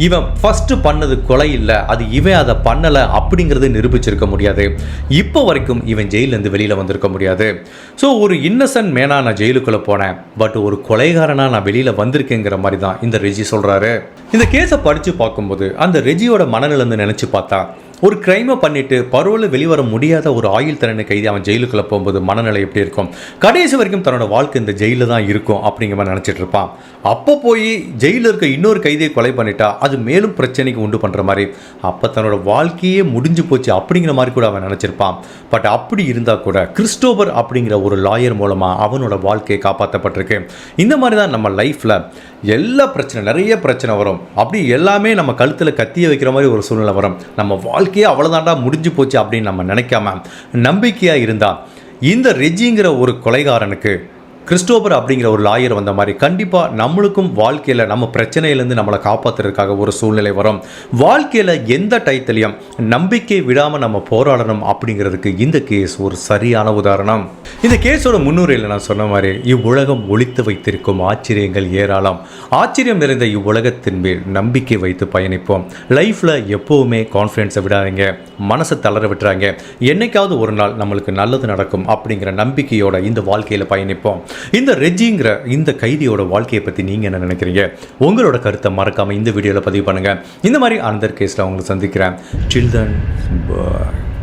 இவன் ஃபர்ஸ்ட் பண்ணது கொலை இல்லை, அது இவன் அதை பண்ணலை அப்படிங்கிறது நிரூபிச்சிருக்க முடியாது. இப்போ வரைக்கும் இவன் ஜெயிலேருந்து வெளியில் வந்திருக்க முடியாது. ஸோ ஒரு இன்னசென்ட் மேனா நான் ஜெயிலுக்குள்ளே போனேன், பட் ஒரு கொலைகாரனா நான் வெளியில் வந்திருக்கேங்கிற மாதிரி தான் இந்த ரெஜி சொல்கிறாரு. இந்த கேஸை படித்து பார்க்கும்போது அந்த ரெஜியோட மனநிலை நினச்சி பார்த்தா ஒரு கிரைமை பண்ணிட்டு பரோலில் வெளிவர முடியாத ஒரு ஆயுள் தண்டனை கைதி அவன் ஜெயிலுக்குள்ளே போகும்போது மனநிலை எப்படி இருக்கும்? கடைசி வரைக்கும் தன்னோட வாழ்க்கை இந்த ஜெயிலில் தான் இருக்கும் அப்படிங்கிற மாதிரி நினச்சிட்டு இருப்பான். அப்போ போய் ஜெயிலில் இருக்க இன்னொரு கைதியை கொலை பண்ணிட்டா அது மேலும் பிரச்சனைக்கு உண்டு பண்ணுற மாதிரி, அப்போ தன்னோட வாழ்க்கையே முடிஞ்சு போச்சு அப்படிங்கிற மாதிரி கூட அவன் நினச்சிருப்பான். பட் அப்படி இருந்தால் கூட கிறிஸ்டோபர் அப்படிங்கிற ஒரு லாயர் மூலமாக அவனோட வாழ்க்கையை காப்பாற்றப்பட்டிருக்கு. இந்த மாதிரி தான் நம்ம லைஃப்பில் எல்லா பிரச்சனை, நிறைய பிரச்சனை வரும். அப்படி எல்லாமே நம்ம கழுத்தில் கத்திய வைக்கிற மாதிரி ஒரு சூழ்நிலை வரும். நம்ம வாழ்க்கையே அவ்வளோதாண்டா முடிஞ்சு போச்சு அப்படின்னு நம்ம நினைக்காம நம்பிக்கையாக இருந்தால் இந்த ரெஜிங்கிற ஒரு கொலைகாரனுக்கு கிறிஸ்டோபர் அப்படிங்கிற ஒரு லாயர் வந்த மாதிரி கண்டிப்பாக நம்மளுக்கும் வாழ்க்கையில் நம்ம பிரச்சனையிலேருந்து நம்மளை காப்பாற்றுறதுக்காக ஒரு சூழ்நிலை வரும். வாழ்க்கையில் எந்த டயத்துலையும் நம்பிக்கை விடாமல் நம்ம போராடணும் அப்படிங்கிறதுக்கு இந்த கேஸ் ஒரு சரியான உதாரணம். இந்த கேஸோட முன்னுரையில் நான் சொன்ன மாதிரி இவ்வுலகம் ஒளித்து வைத்திருக்கும் ஆச்சரியங்கள் ஏராளம். ஆச்சரியம் நிறைந்த இவ்வுலகத்தின் மேல் நம்பிக்கை வைத்து பயணிப்போம். லைஃப்பில் எப்போவுமே கான்ஃபிடென்ஸை விடாதீங்க, மனசை தளர விட்டுறாங்க. என்னைக்காவது ஒரு நாள் நம்மளுக்கு நல்லது நடக்கும் அப்படிங்கிற நம்பிக்கையோட இந்த வாழ்க்கையில் பயணிப்போம். இந்த ரெஜிங்கிற இந்த கைதியோட வாழ்க்கையை பற்றி நீங்கள் என்ன நினைக்கிறீங்க? உங்களோட கருத்தை மறக்காமல் இந்த வீடியோவில் பதிவு பண்ணுங்கள். இந்த மாதிரி அனதர் கேஸில் உங்களை சந்திக்கிறேன். Till then, bye.